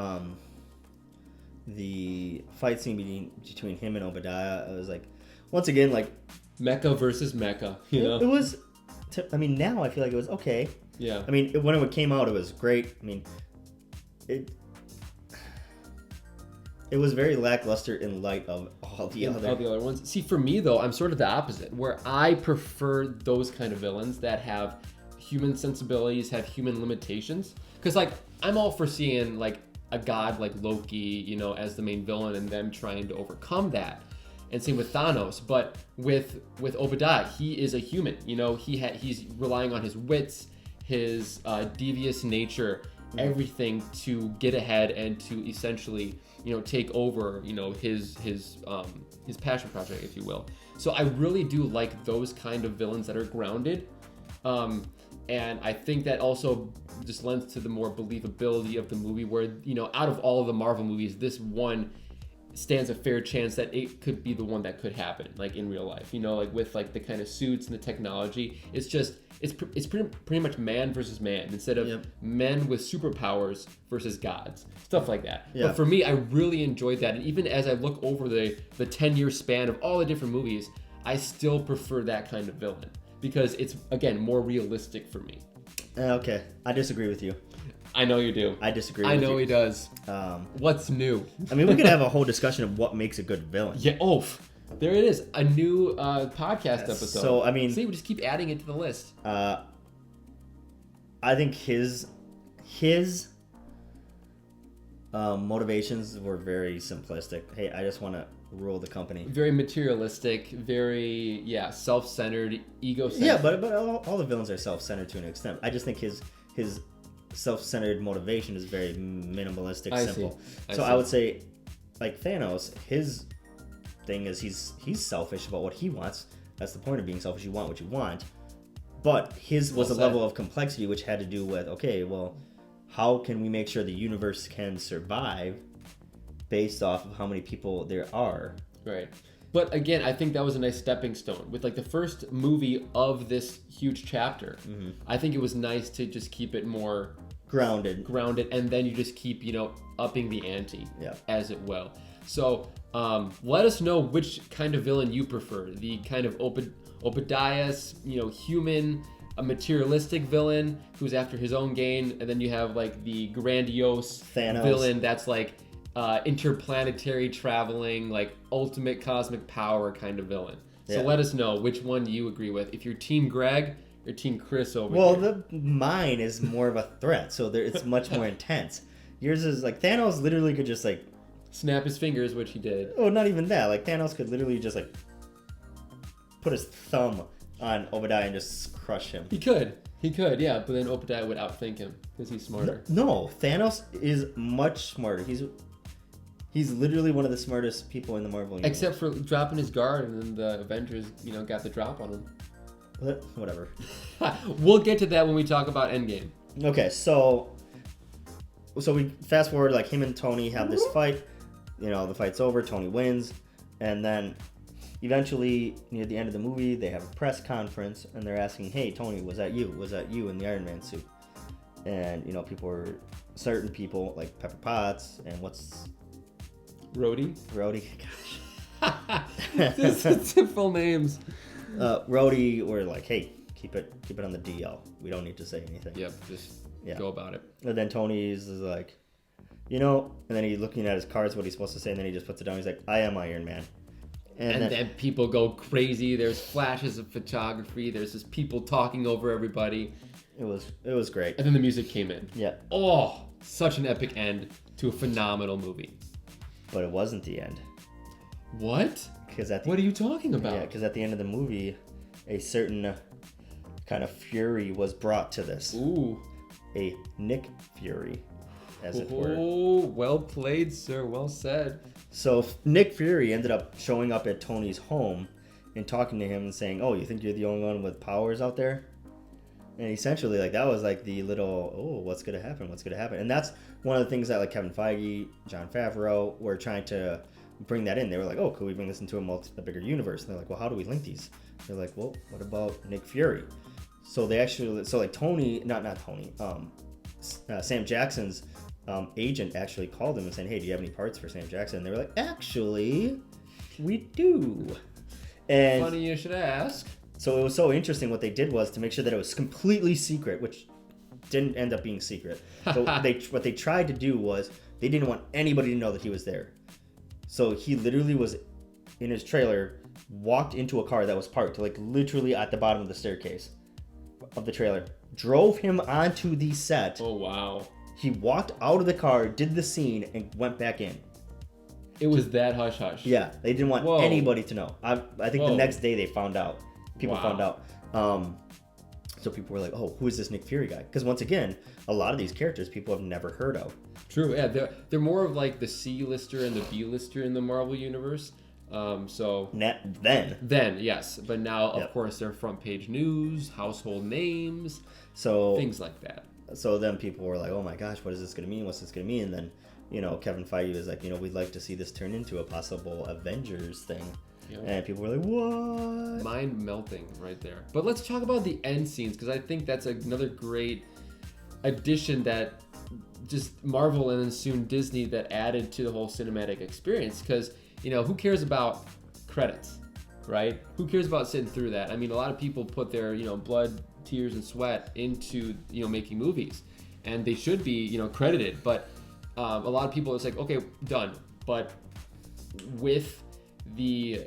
the fight scene between him and Obadiah, it was like, once again, like... Mecca versus Mecca, you know? It was... I mean, now I feel like it was okay. Yeah. I mean, when it came out, it was great. I mean... It was very lackluster in light of all the other ones. See, for me though, I'm sort of the opposite, where I prefer those kind of villains that have human sensibilities, have human limitations. Because like, I'm all for seeing like a god like Loki, you know, as the main villain and them trying to overcome that. And same with Thanos, but with Obadiah, he is a human. You know, he's relying on his wits, his devious nature, everything to get ahead and to essentially, you know, take over, you know, his passion project, if you will. So I really do like those kind of villains that are grounded, and I think that also just lends to the more believability of the movie, where, you know, out of all of the Marvel movies, this one stands a fair chance that it could be the one that could happen, like in real life, you know, like with like the kind of suits and the technology. It's pretty much man versus man instead of men with superpowers versus gods, stuff like that. But for me, I really enjoyed that, and even as I look over the 10-year span of all the different movies, I still prefer that kind of villain because it's, again, more realistic for me. Okay, I disagree with you. I know you do. I disagree with you. I know he does. What's new? I mean, we could have a whole discussion of what makes a good villain. Yeah, there it is. A new podcast episode. So, I mean... See, we just keep adding it to the list. I think his motivations were very simplistic. Hey, I just want to rule the company. Very materialistic, very, self-centered, egocentric. Yeah, but all the villains are self-centered to an extent. I just think his self-centered motivation is very minimalistic, simple. So I would say, like Thanos, his thing is he's selfish about what he wants. That's the point of being selfish. You want what you want. But his was a level of complexity which had to do with, okay, well, how can we make sure the universe can survive based off of how many people there are? Right. But again, I think that was a nice stepping stone. With like the first movie of this huge chapter, I think it was nice to just keep it more grounded, and then you just keep, you know, upping the ante as it will. So let us know which kind of villain you prefer. The kind of Obadiah's, you know, human, a materialistic villain who's after his own gain, and then you have like the grandiose Thanos villain that's like interplanetary traveling, like ultimate cosmic power kind of villain. So let us know which one you agree with. If you're Team Greg or Team Chris over here. Well, mine is more of a threat, so it's much more intense. Yours is like Thanos literally could just like snap his fingers, which he did. Oh, not even that. Like Thanos could literally just like put his thumb on Obadiah and just crush him. He could, yeah. But then Obadiah would outthink him because he's smarter. No, Thanos is much smarter. He's literally one of the smartest people in the Marvel universe. Except for dropping his guard, and then the Avengers, you know, got the drop on him. Whatever. We'll get to that when we talk about Endgame. Okay, so we fast forward, like him and Tony have this fight. You know, the fight's over. Tony wins, and then eventually, near the end of the movie, they have a press conference, and they're asking, "Hey, Tony, was that you? Was that you in the Iron Man suit?" And you know, certain people like Pepper Potts and what's Rhodey, gosh. Just simple names. Rhodey were like, hey, keep it on the DL. We don't need to say anything. Yep, just go about it. And then Tony's is like, and then he's looking at his cards, what he's supposed to say, and then he just puts it down. He's like, I am Iron Man. And then people go crazy. There's flashes of photography. There's just people talking over everybody. It was great. And then the music came in. Yeah. Oh, such an epic end to a phenomenal movie. But it wasn't the end. What? What are you talking about? Yeah, because at the end of the movie, a certain kind of fury was brought to this. Ooh. A Nick Fury, as it were. Oh, well played, sir. Well said. So Nick Fury ended up showing up at Tony's home and talking to him and saying, "Oh, you think you're the only one with powers out there?" And essentially, like, that was like the little, "Oh, what's gonna happen? What's gonna happen?" And that's one of the things that like Kevin Feige, Jon Favreau were trying to bring that in. They were like, "Oh, could we bring this into a bigger universe?" And they're like, "Well, how do we link these?" They're like, "Well, what about Nick Fury?" So they actually, like Tony, not Tony, Sam Jackson's agent actually called him and said, "Hey, do you have any parts for Sam Jackson?" And they were like, "Actually, we do." And funny you should ask. So it was so interesting. What they did was to make sure that it was completely secret, which didn't end up being secret. So what they tried to do was they didn't want anybody to know that he was there. So he literally was in his trailer, walked into a car that was parked, like literally at the bottom of the staircase of the trailer, drove him onto the set. Oh, wow. He walked out of the car, did the scene, and went back in. It was that hush-hush. Yeah, they didn't want anybody to know. I think the next day they found out. People found out. So people were like, "Oh, who is this Nick Fury guy?" Because once again, a lot of these characters people have never heard of. True. Yeah, they're more of like the C-lister and the B-lister in the Marvel universe. Then yes, but now of course they're front page news, household names, so things like that. So then people were like, "Oh my gosh, what is this going to mean? What's this going to mean?" And then Kevin Feige was like, "We'd like to see this turn into a possible Avengers thing." Yep. And people were like, "What?" Mind melting right there. But let's talk about the end scenes, because I think that's another great addition that just Marvel and then soon Disney that added to the whole cinematic experience. Because, who cares about credits, right? Who cares about sitting through that? I mean, a lot of people put their, blood, tears, and sweat into, making movies. And they should be, credited. But a lot of people, it's like, okay, done. But with the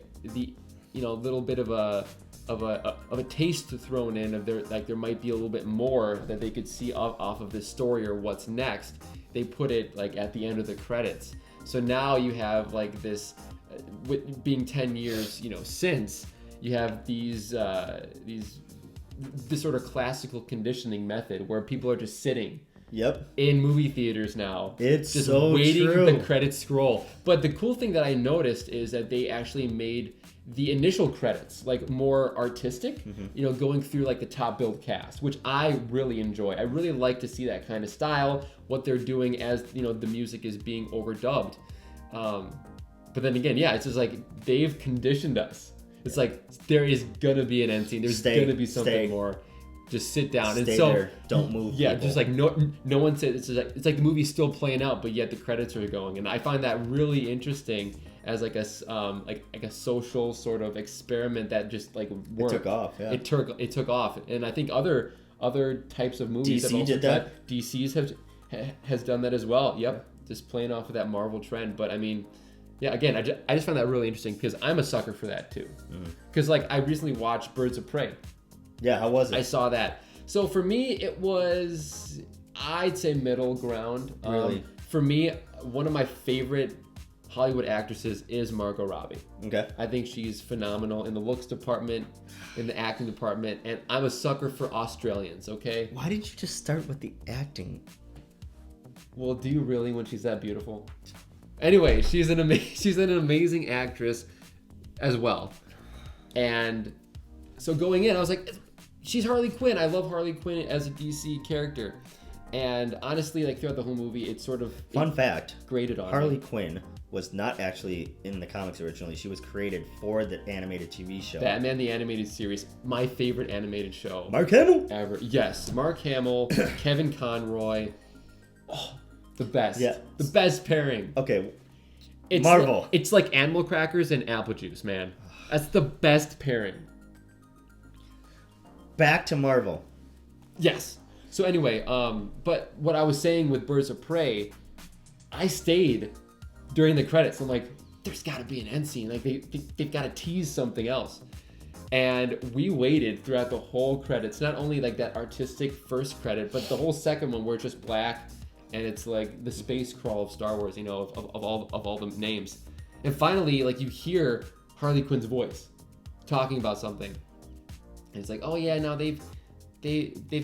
little bit of a taste thrown in of there might be a little bit more that they could see off of this story or what's next. They put it like at the end of the credits. So now you have like this, with being 10 years since, you have this sort of classical conditioning method where people are just sitting. Yep. In movie theaters now. It's just so waiting true. for the credits scroll. But the cool thing that I noticed is that they actually made the initial credits like more artistic, going through like the top billed cast, which I really enjoy. I really like to see that kind of style, what they're doing as, the music is being overdubbed. But then again, it's just like they've conditioned us. It's like there is gonna be an end scene. There's gonna be something more. Just sit down and so there. Don't move. Yeah, people. just like no one said. It's like the movie's still playing out, but yet the credits are going, and I find that really interesting as like a like a social sort of experiment that just like worked. It took off. Yeah. It took off, and I think other types of movies DC did that. DC's has done that as well. Yep, just playing off of that Marvel trend. But I mean, yeah, again, I just find that really interesting because I'm a sucker for that too. Because like I recently watched Birds of Prey. Yeah, how was it? I saw that. So for me, it was, I'd say, middle ground. Really? For me, one of my favorite Hollywood actresses is Margot Robbie. Okay. I think she's phenomenal in the looks department, in the acting department, and I'm a sucker for Australians, okay? Why did you just start with the acting? Well, do you really when she's that beautiful? Anyway, she's an amazing actress as well. And so going in, I was like, she's Harley Quinn. I love Harley Quinn as a DC character. And honestly, like throughout the whole movie, it's sort of... Fun fact. Graded on Harley Quinn was not actually in the comics originally. She was created for the animated TV show. Batman the Animated Series. My favorite animated show. Mark Hamill? Ever. Yes. Mark Hamill, Kevin Conroy. Oh, the best. Yeah. The best pairing. Okay. It's Marvel. It's like animal crackers and apple juice, man. That's the best pairing. Back to Marvel. Yes. So anyway, but what I was saying with Birds of Prey, I stayed during the credits. I'm like, there's got to be an end scene. Like they've got to tease something else. And we waited throughout the whole credits, not only like that artistic first credit, but the whole second one where it's just black and it's like the space crawl of Star Wars, you know, of all the names. And finally, like you hear Harley Quinn's voice talking about something. And it's like, oh yeah, now they've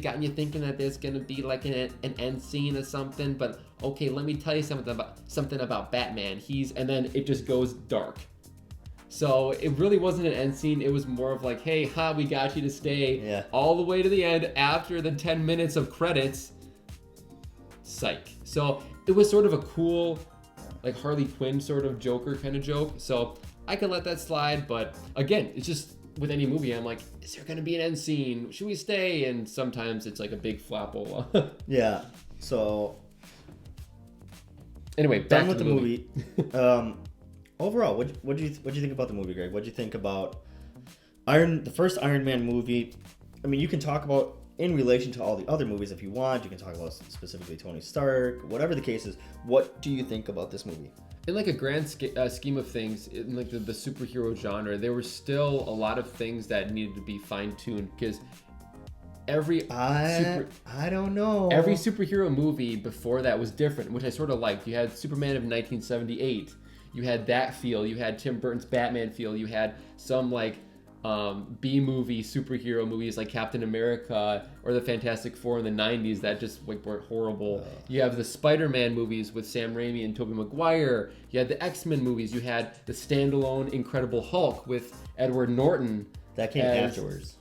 gotten you thinking that there's gonna be like an end scene or something, but okay, let me tell you something about Batman. And then it just goes dark. So it really wasn't an end scene. It was more of like, hey, we got you to stay all the way to the end after the 10 minutes of credits. Psych. So it was sort of a cool, like Harley Quinn sort of Joker kind of joke. So I can let that slide. But again, it's just with any movie, I'm like, is there going to be an end scene? Should we stay? And sometimes it's like a big flapple. Yeah. So anyway, back to the movie. Overall, what do you think about the movie, Greg? What do you think about the first Iron Man movie? I mean, you can talk about in relation to all the other movies if you want. You can talk about specifically Tony Stark, whatever the case is. What do you think about this movie? In like a grand scheme of things, in like the superhero genre, there were still a lot of things that needed to be fine-tuned because I don't know. Every superhero movie before that was different, which I sort of liked. You had Superman of 1978. You had that feel. You had Tim Burton's Batman feel. You had some like B-movie superhero movies like Captain America or the Fantastic Four in the 90s that just like weren't horrible. You have the Spider-Man movies with Sam Raimi and Tobey Maguire. You had the X-Men movies. You had the standalone Incredible Hulk with Edward Norton. That came afterwards.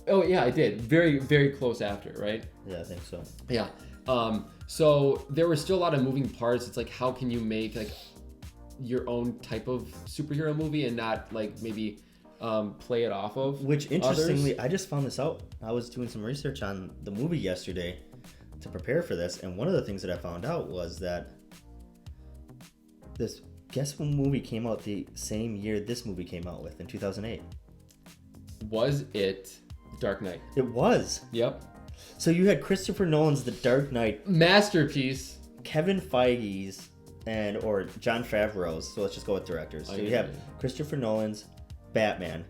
Oh yeah, it did. Very, very close after, right? Yeah, I think so. Yeah. So there were still a lot of moving parts. It's like, how can you make like your own type of superhero movie and not like maybe play it off of which interestingly others? I just found this out. I was doing some research on the movie yesterday to prepare for this, and one of the things that I found out was that guess what movie came out the same year this movie came out with in 2008? Was it Dark Knight? It was. Yep. So you had Christopher Nolan's The Dark Knight masterpiece, Kevin Feige's or Jon Favreau's, so let's just go with directors. So you have Christopher Nolan's Batman,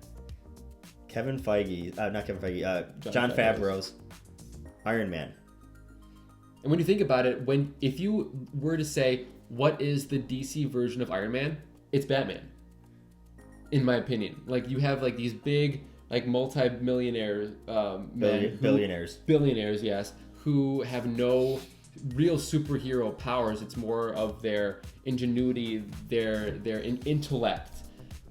Jon Favreau's Iron Man. And when you think about it, if you were to say what is the DC version of Iron Man, it's Batman. In my opinion, like you have like these big like multi-millionaire billionaires, yes, who have no real superhero powers. It's more of their ingenuity, their intellect,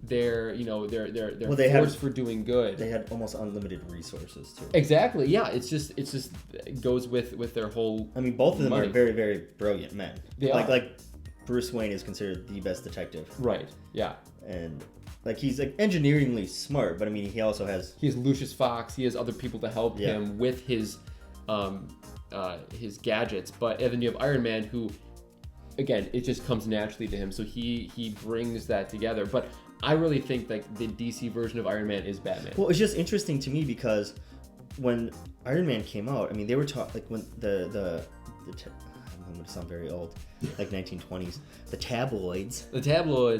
their force for doing good. They had almost unlimited resources too. Exactly. Yeah. It goes with their whole. I mean, both of them are very, very brilliant men. They are. Like Bruce Wayne is considered the best detective. Right. Yeah. And like he's like engineeringly smart, but I mean he has Lucius Fox. He has other people to help him with his gadgets. But then you have Iron Man, who, again, it just comes naturally to him. So he brings that together. But I really think like the DC version of Iron Man is Batman. Well, it's just interesting to me because when Iron Man came out, I mean they were like when the I'm going to sound very old, like 1920s. The tabloids,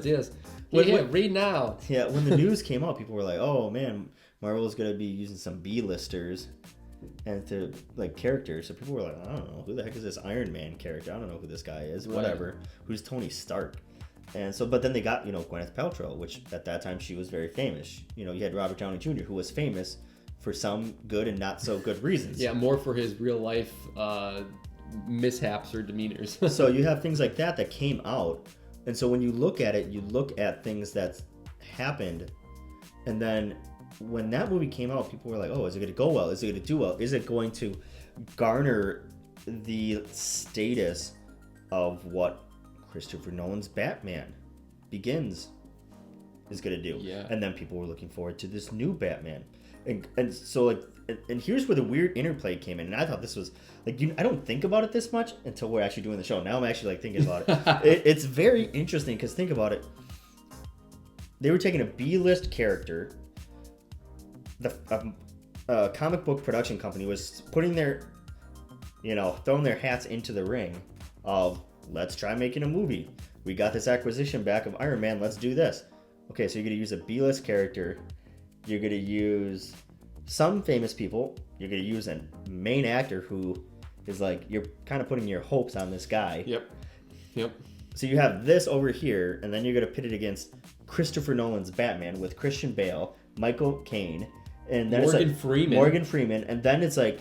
yes. Read now. Yeah, when the news came out, people were like, "Oh man, Marvel's going to be using some B-listers and to like characters." So people were like, "I don't know, who the heck is this Iron Man character? I don't know who this guy is. Right. Whatever. Who's Tony Stark?" And so, but then they got Gwyneth Paltrow, which at that time she was very famous. You had Robert Downey Jr., who was famous for some good and not so good reasons. Yeah, more for his real life mishaps or demeanors. So you have things like that came out, and so when you look at it, you look at things that happened, and then when that movie came out, people were like, "Oh, is it going to go well? Is it going to do well? Is it going to garner the status of what Christopher Nolan's Batman Begins is going to do?" Yeah. And then people were looking forward to this new Batman, and so like. And here's where the weird interplay came in, and I thought this was like I don't think about it this much until we're actually doing the show. Now I'm actually like thinking about it. It's very interesting because think about it. They were taking a B-list character. The comic book production company was putting their throwing their hats into the ring of let's try making a movie. We got this acquisition back of Iron Man. Let's do this. Okay, so you're going to use a B-list character. You're going to use some famous people. You're going to use a main actor who is like, you're kind of putting your hopes on this guy. Yep. So you have this over here, and then you're going to pit it against Christopher Nolan's Batman with Christian Bale, Michael Caine, and then Morgan Freeman, and then it's like,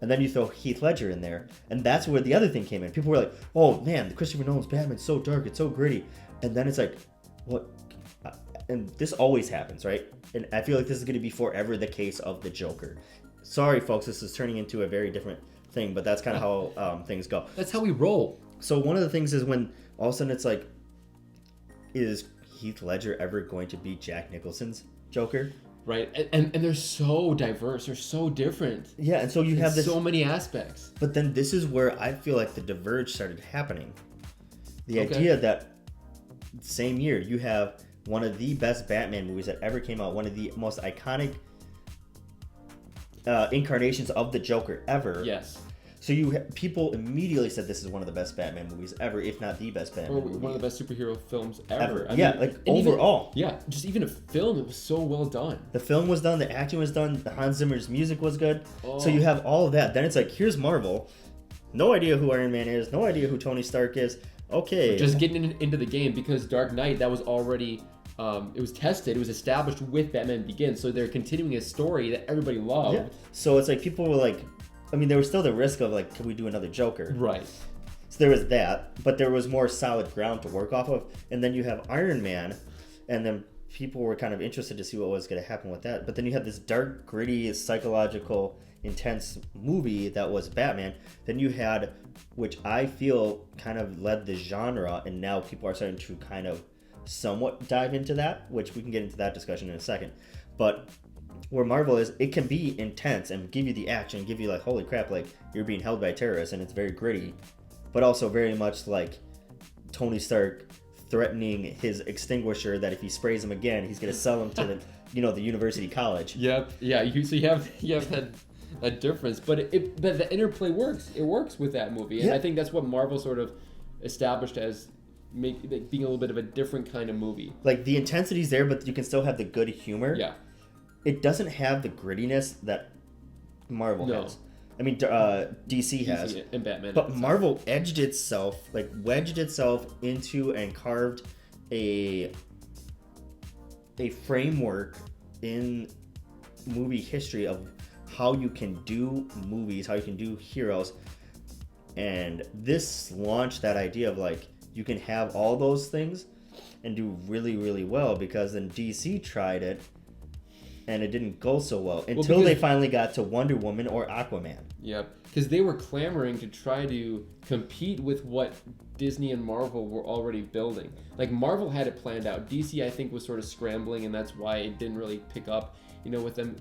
and then you throw Heath Ledger in there, and that's where the other thing came in. People were like, "Oh man, Christopher Nolan's Batman's so dark, it's so gritty," and then it's like, what? And this always happens, right? And I feel like this is going to be forever the case of the Joker. Sorry, folks, this is turning into a very different thing, but that's kind of how things go. That's how we roll. So one of the things is when all of a sudden it's like, is Heath Ledger ever going to be Jack Nicholson's Joker? Right, and they're so diverse, they're so different. Yeah, and so you have this, so many aspects. But then this is where I feel like the diverge started happening. The idea that same year you have one of the best Batman movies that ever came out, one of the most iconic incarnations of the Joker ever. Yes. So people immediately said this is one of the best Batman movies ever, if not the best Batman movie. One of the best superhero films ever. I mean, like overall. Just even a film, it was so well done. The film was done, the acting was done, the Hans Zimmer's music was good. Oh. So you have all of that. Then it's like, here's Marvel. No idea who Iron Man is, no idea who Tony Stark is. Okay. Just getting into the game, because Dark Knight, that was already... it was tested, it was established with Batman Begins, so they're continuing a story that everybody loved. Yeah. So it's like people were like, I mean, there was still the risk of like, can we do another Joker? Right. So there was that, but there was more solid ground to work off of. And then you have Iron Man, and then people were kind of interested to see what was going to happen with that. But then you have this dark, gritty, psychological, intense movie that was Batman. Then you had, which I feel kind of led the genre, and now people are starting to kind of somewhat dive into that, which we can get into that discussion in a second. But where Marvel is, it can be intense and give you the action and give you like, holy crap, like you're being held by terrorists, and it's very gritty, but also very much like Tony Stark threatening his extinguisher that if he sprays him again, he's going to sell him to the university college. Yep. Yeah. You have that difference, but but the interplay works. It works with that movie, and I think that's what Marvel sort of established as being a little bit of a different kind of movie. Like the intensity's there, but you can still have the good humor. Yeah. It doesn't have the grittiness that Marvel has. I mean, DC has. And Batman. But Marvel wedged itself into and carved a framework in movie history of how you can do movies, how you can do heroes. And this launched that idea of like, you can have all those things and do really, really well, because then DC tried it and it didn't go so well until they finally got to Wonder Woman or Aquaman. Yep, because they were clamoring to try to compete with what Disney and Marvel were already building. Like Marvel had it planned out. DC, I think, was sort of scrambling, and that's why it didn't really pick up. With them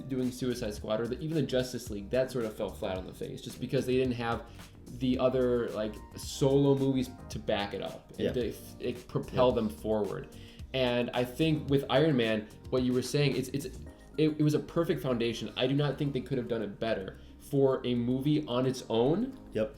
doing Suicide Squad or even the Justice League, that sort of fell flat on the face, just because they didn't have the other like solo movies to back it up and it propelled them forward. And I think with Iron Man, what you were saying, it was a perfect foundation. I do not think they could have done it better for a movie on its own,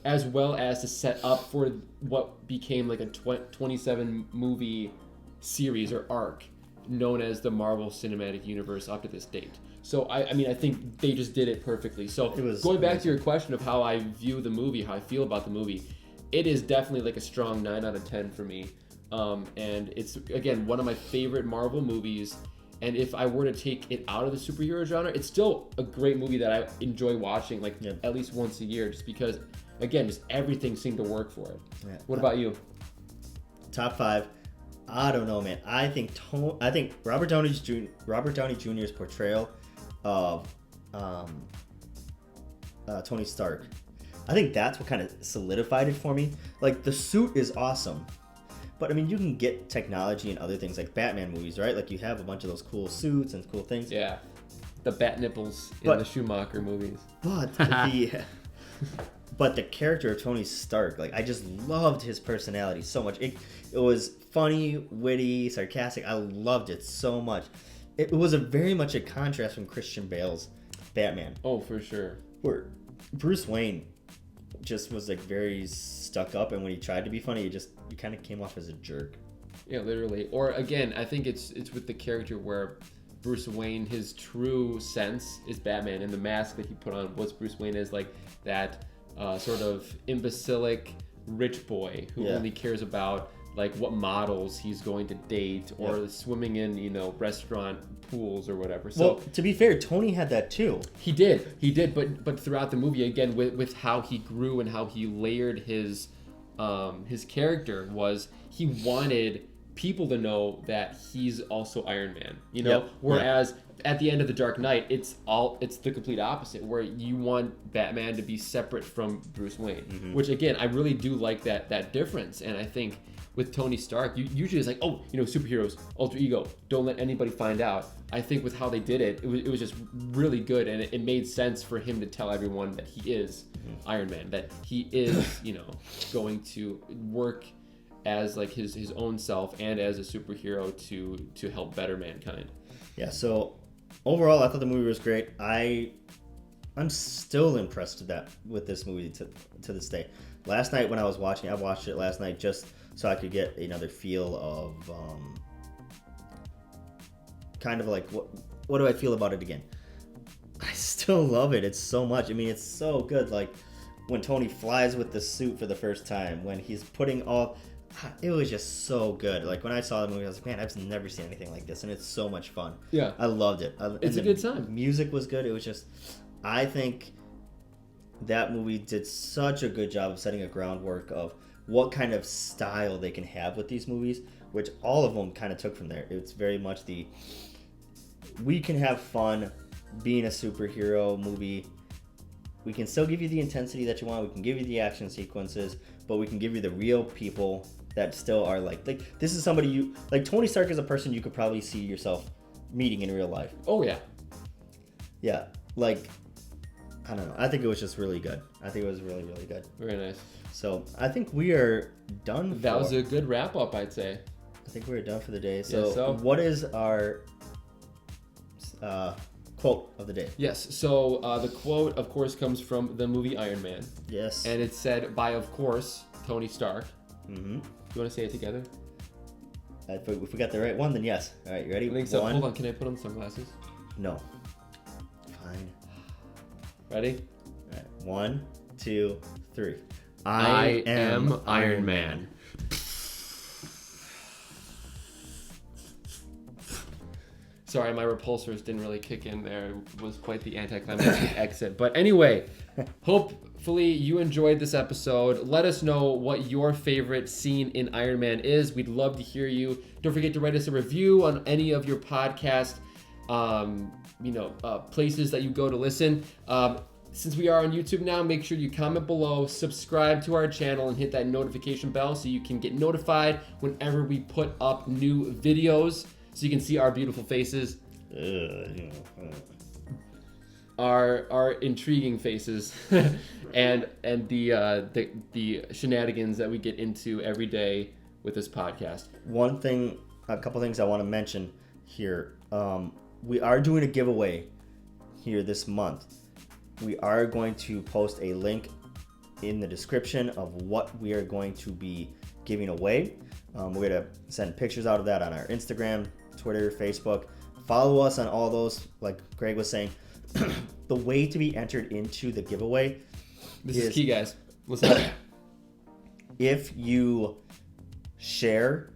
as well as to set up for what became like a 27 movie series or arc known as the Marvel Cinematic Universe up to this date. So I think they just did it perfectly. So going back to your question of how I view the movie, how I feel about the movie, it is definitely like a strong 9 out of 10 for me. And it's, again, one of my favorite Marvel movies. And if I were to take it out of the superhero genre, it's still a great movie that I enjoy watching at least once a year, just because, again, just everything seemed to work for it. Yeah. What about you? Top 5. I don't know, man. I think Robert Downey Jr.'s portrayal of Tony Stark, I think that's what kind of solidified it for me. Like, the suit is awesome, but I mean, you can get technology and other things like Batman movies, right? Like, you have a bunch of those cool suits and cool things. Yeah, the bat nipples in the Schumacher movies. But the character of Tony Stark, like, I just loved his personality so much. It was funny, witty, sarcastic. I loved it so much. It was very much a contrast from Christian Bale's Batman. Oh, for sure. Where Bruce Wayne just was like very stuck up, and when he tried to be funny, he kind of came off as a jerk. Yeah, literally. Or again, I think it's with the character where Bruce Wayne, his true sense is Batman, and the mask that he put on was Bruce Wayne is like that sort of imbecilic rich boy who only cares about like what models he's going to date or swimming in, you know, restaurant pools or whatever. So well, to be fair, Tony had that too. He did, but throughout the movie, again, with how he grew and how he layered his character, was he wanted people to know that he's also Iron Man, you know. Whereas at the end of The Dark Knight, it's the complete opposite, where you want Batman to be separate from Bruce Wayne, which again, I really do like that difference. And I think with Tony Stark, usually it's like, oh, you know, superheroes, alter ego, don't let anybody find out. I think with how they did it was just really good, and it made sense for him to tell everyone that he is Iron Man, that he is, you know, going to work as like his own self and as a superhero to help better mankind. Yeah, so overall I thought the movie was great. I'm still impressed with this movie to this day. Last night when I watched it last night just so I could get another feel of kind of like what do I feel about it again. I still love it. It's so much. I mean, it's so good. Like when Tony flies with the suit for the first time, when he's putting all, it was just so good. Like when I saw the movie, I was like, man, I've never seen anything like this, and it's so much fun. Yeah, I loved it. It's a good time. The music was good. It was just, I think that movie did such a good job of setting a groundwork of what kind of style they can have with these movies, which all of them kind of took from there. It's very much we can have fun being a superhero movie. We can still give you the intensity that you want. We can give you the action sequences, but we can give you the real people that still are like this is somebody like Tony Stark is a person you could probably see yourself meeting in real life. Oh yeah. Yeah, like I don't know. I think it was just really good. I think it was really, really good. Very nice. So I think we are done. That was a good wrap up, I'd say. I think we're done for the day. So what is our quote of the day? Yes. So the quote, of course, comes from the movie Iron Man. Yes. And it's said by, of course, Tony Stark. Mm-hmm. You want to say it together? If we got the right one, then yes. All right, you ready? I think so. Hold on. Can I put on sunglasses? No. Fine. Ready? All right. 1, 2, 3. I am Iron Man. Sorry, my repulsors didn't really kick in there. It was quite the anticlimactic exit. But anyway, hopefully you enjoyed this episode. Let us know what your favorite scene in Iron Man is. We'd love to hear you. Don't forget to write us a review on any of your podcast places that you go to listen. Since we are on YouTube now, make sure you comment below, subscribe to our channel, and hit that notification bell so you can get notified whenever we put up new videos, so you can see our beautiful faces, our intriguing faces, and the shenanigans that we get into every day with this podcast. A couple things I want to mention here. We are doing a giveaway here this month. We are going to post a link in the description of what we are going to be giving away. We're going to send pictures out of that on our Instagram, Twitter, Facebook. Follow us on all those, like Greg was saying. The way to be entered into the giveaway is key, guys. Listen. If you share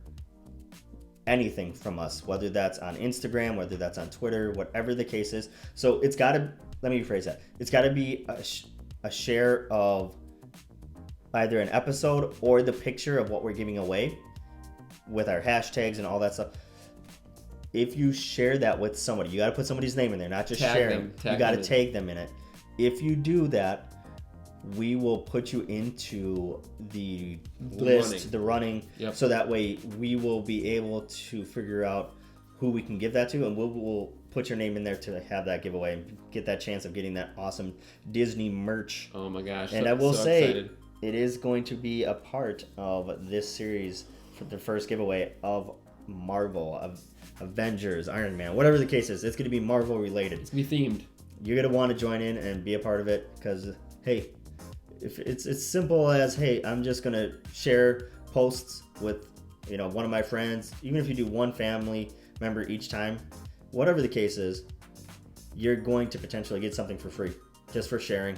anything from us, whether that's on Instagram, whether that's on Twitter, whatever the case is. So it's got to, let me rephrase that. It's got to be a share of either an episode or the picture of what we're giving away with our hashtags and all that stuff. If you share that with somebody, you got to put somebody's name in there, not just share them. You got to tag them in it. If you do that, we will put you into the running, yep. So that way we will be able to figure out who we can give that to, and we'll put your name in there to have that giveaway and get that chance of getting that awesome Disney merch. Oh my gosh. And I will say, excited. It is going to be a part of this series for the first giveaway of Marvel, of Avengers, Iron Man, whatever the case is. It's going to be Marvel related. It's going to be themed. You're going to want to join in and be a part of it because, hey, if it's simple as, hey, I'm just gonna share posts with one of my friends, even if you do one family member each time, whatever the case is, you're going to potentially get something for free just for sharing.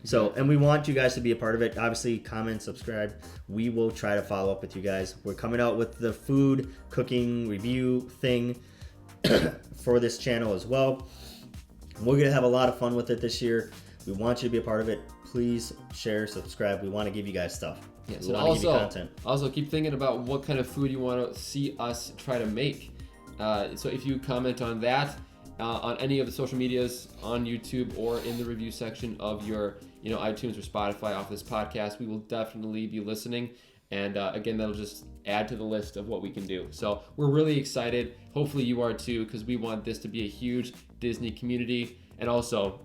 So, and we want you guys to be a part of it. Obviously, comment, subscribe. We will try to follow up with you guys. We're coming out with the food cooking review thing for this channel as well. We're going to have a lot of fun with it this year. We want you to be a part of it. Please share, subscribe. We want to give you guys stuff. Yes, we and want to give you content. Also, keep thinking about what kind of food you want to see us try to make. So if you comment on that, on any of the social medias, on YouTube, or in the review section of your iTunes or Spotify off this podcast, we will definitely be listening. And again, that'll just add to the list of what we can do. So we're really excited. Hopefully you are too, because we want this to be a huge Disney community. And also,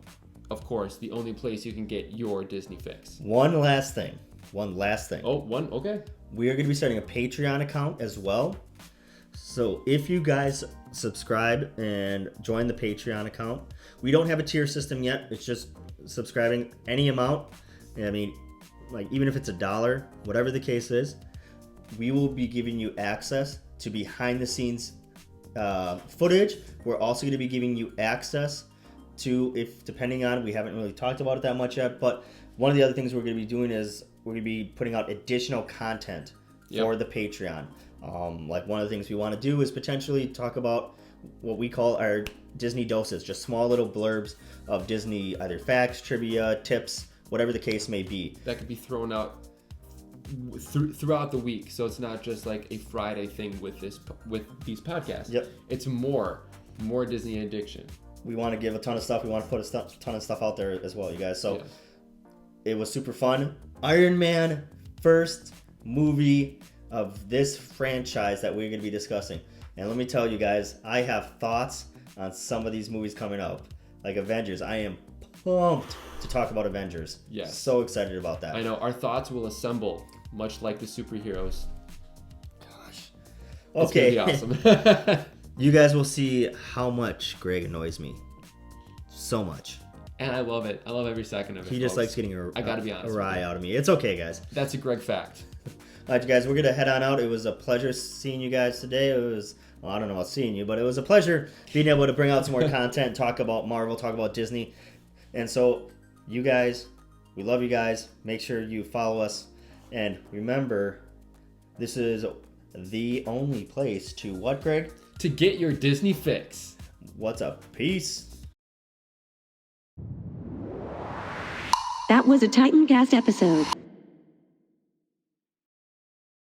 of course, the only place you can get your Disney fix. One last thing. Okay. We are going to be starting a Patreon account as well. So if you guys subscribe and join the Patreon account, we don't have a tier system yet. It's just subscribing any amount. I mean, like even if it's $1, whatever the case is, we will be giving you access to behind the scenes footage. We're also going to be giving you access to, if depending on, we haven't really talked about it that much yet, but one of the other things we're going to be doing is we're going to be putting out additional content for the Patreon. Like one of the things we want to do is potentially talk about what we call our Disney doses, just small little blurbs of Disney, either facts, trivia, tips, whatever the case may be. That could be thrown out throughout the week, so it's not just like a Friday thing with these podcasts. Yep. It's more Disney addiction. We want to give a ton of stuff. We want to put a ton of stuff out there as well, you guys. So It was super fun. Iron Man, first movie of this franchise that we're going to be discussing. And let me tell you guys, I have thoughts on some of these movies coming up. Like Avengers, I am pumped to talk about Avengers. Yes. So excited about that. I know. Our thoughts will assemble, much like the superheroes. Gosh. It's Okay. gonna be awesome. You guys will see how much Greg annoys me. So much. And I love it. I love every second of it. He just folks. likes getting I gotta be honest a lie out of me. It's okay, guys. That's a Greg fact. All right, you guys, we're going to head on out. It was a pleasure seeing you guys today. I don't know about seeing you, but it was a pleasure being able to bring out some more content, talk about Marvel, talk about Disney. And so, you guys, we love you guys. Make sure you follow us. And remember, this is the only place to what, Greg? To get your Disney fix. What's up? Peace. That was a Titancast episode.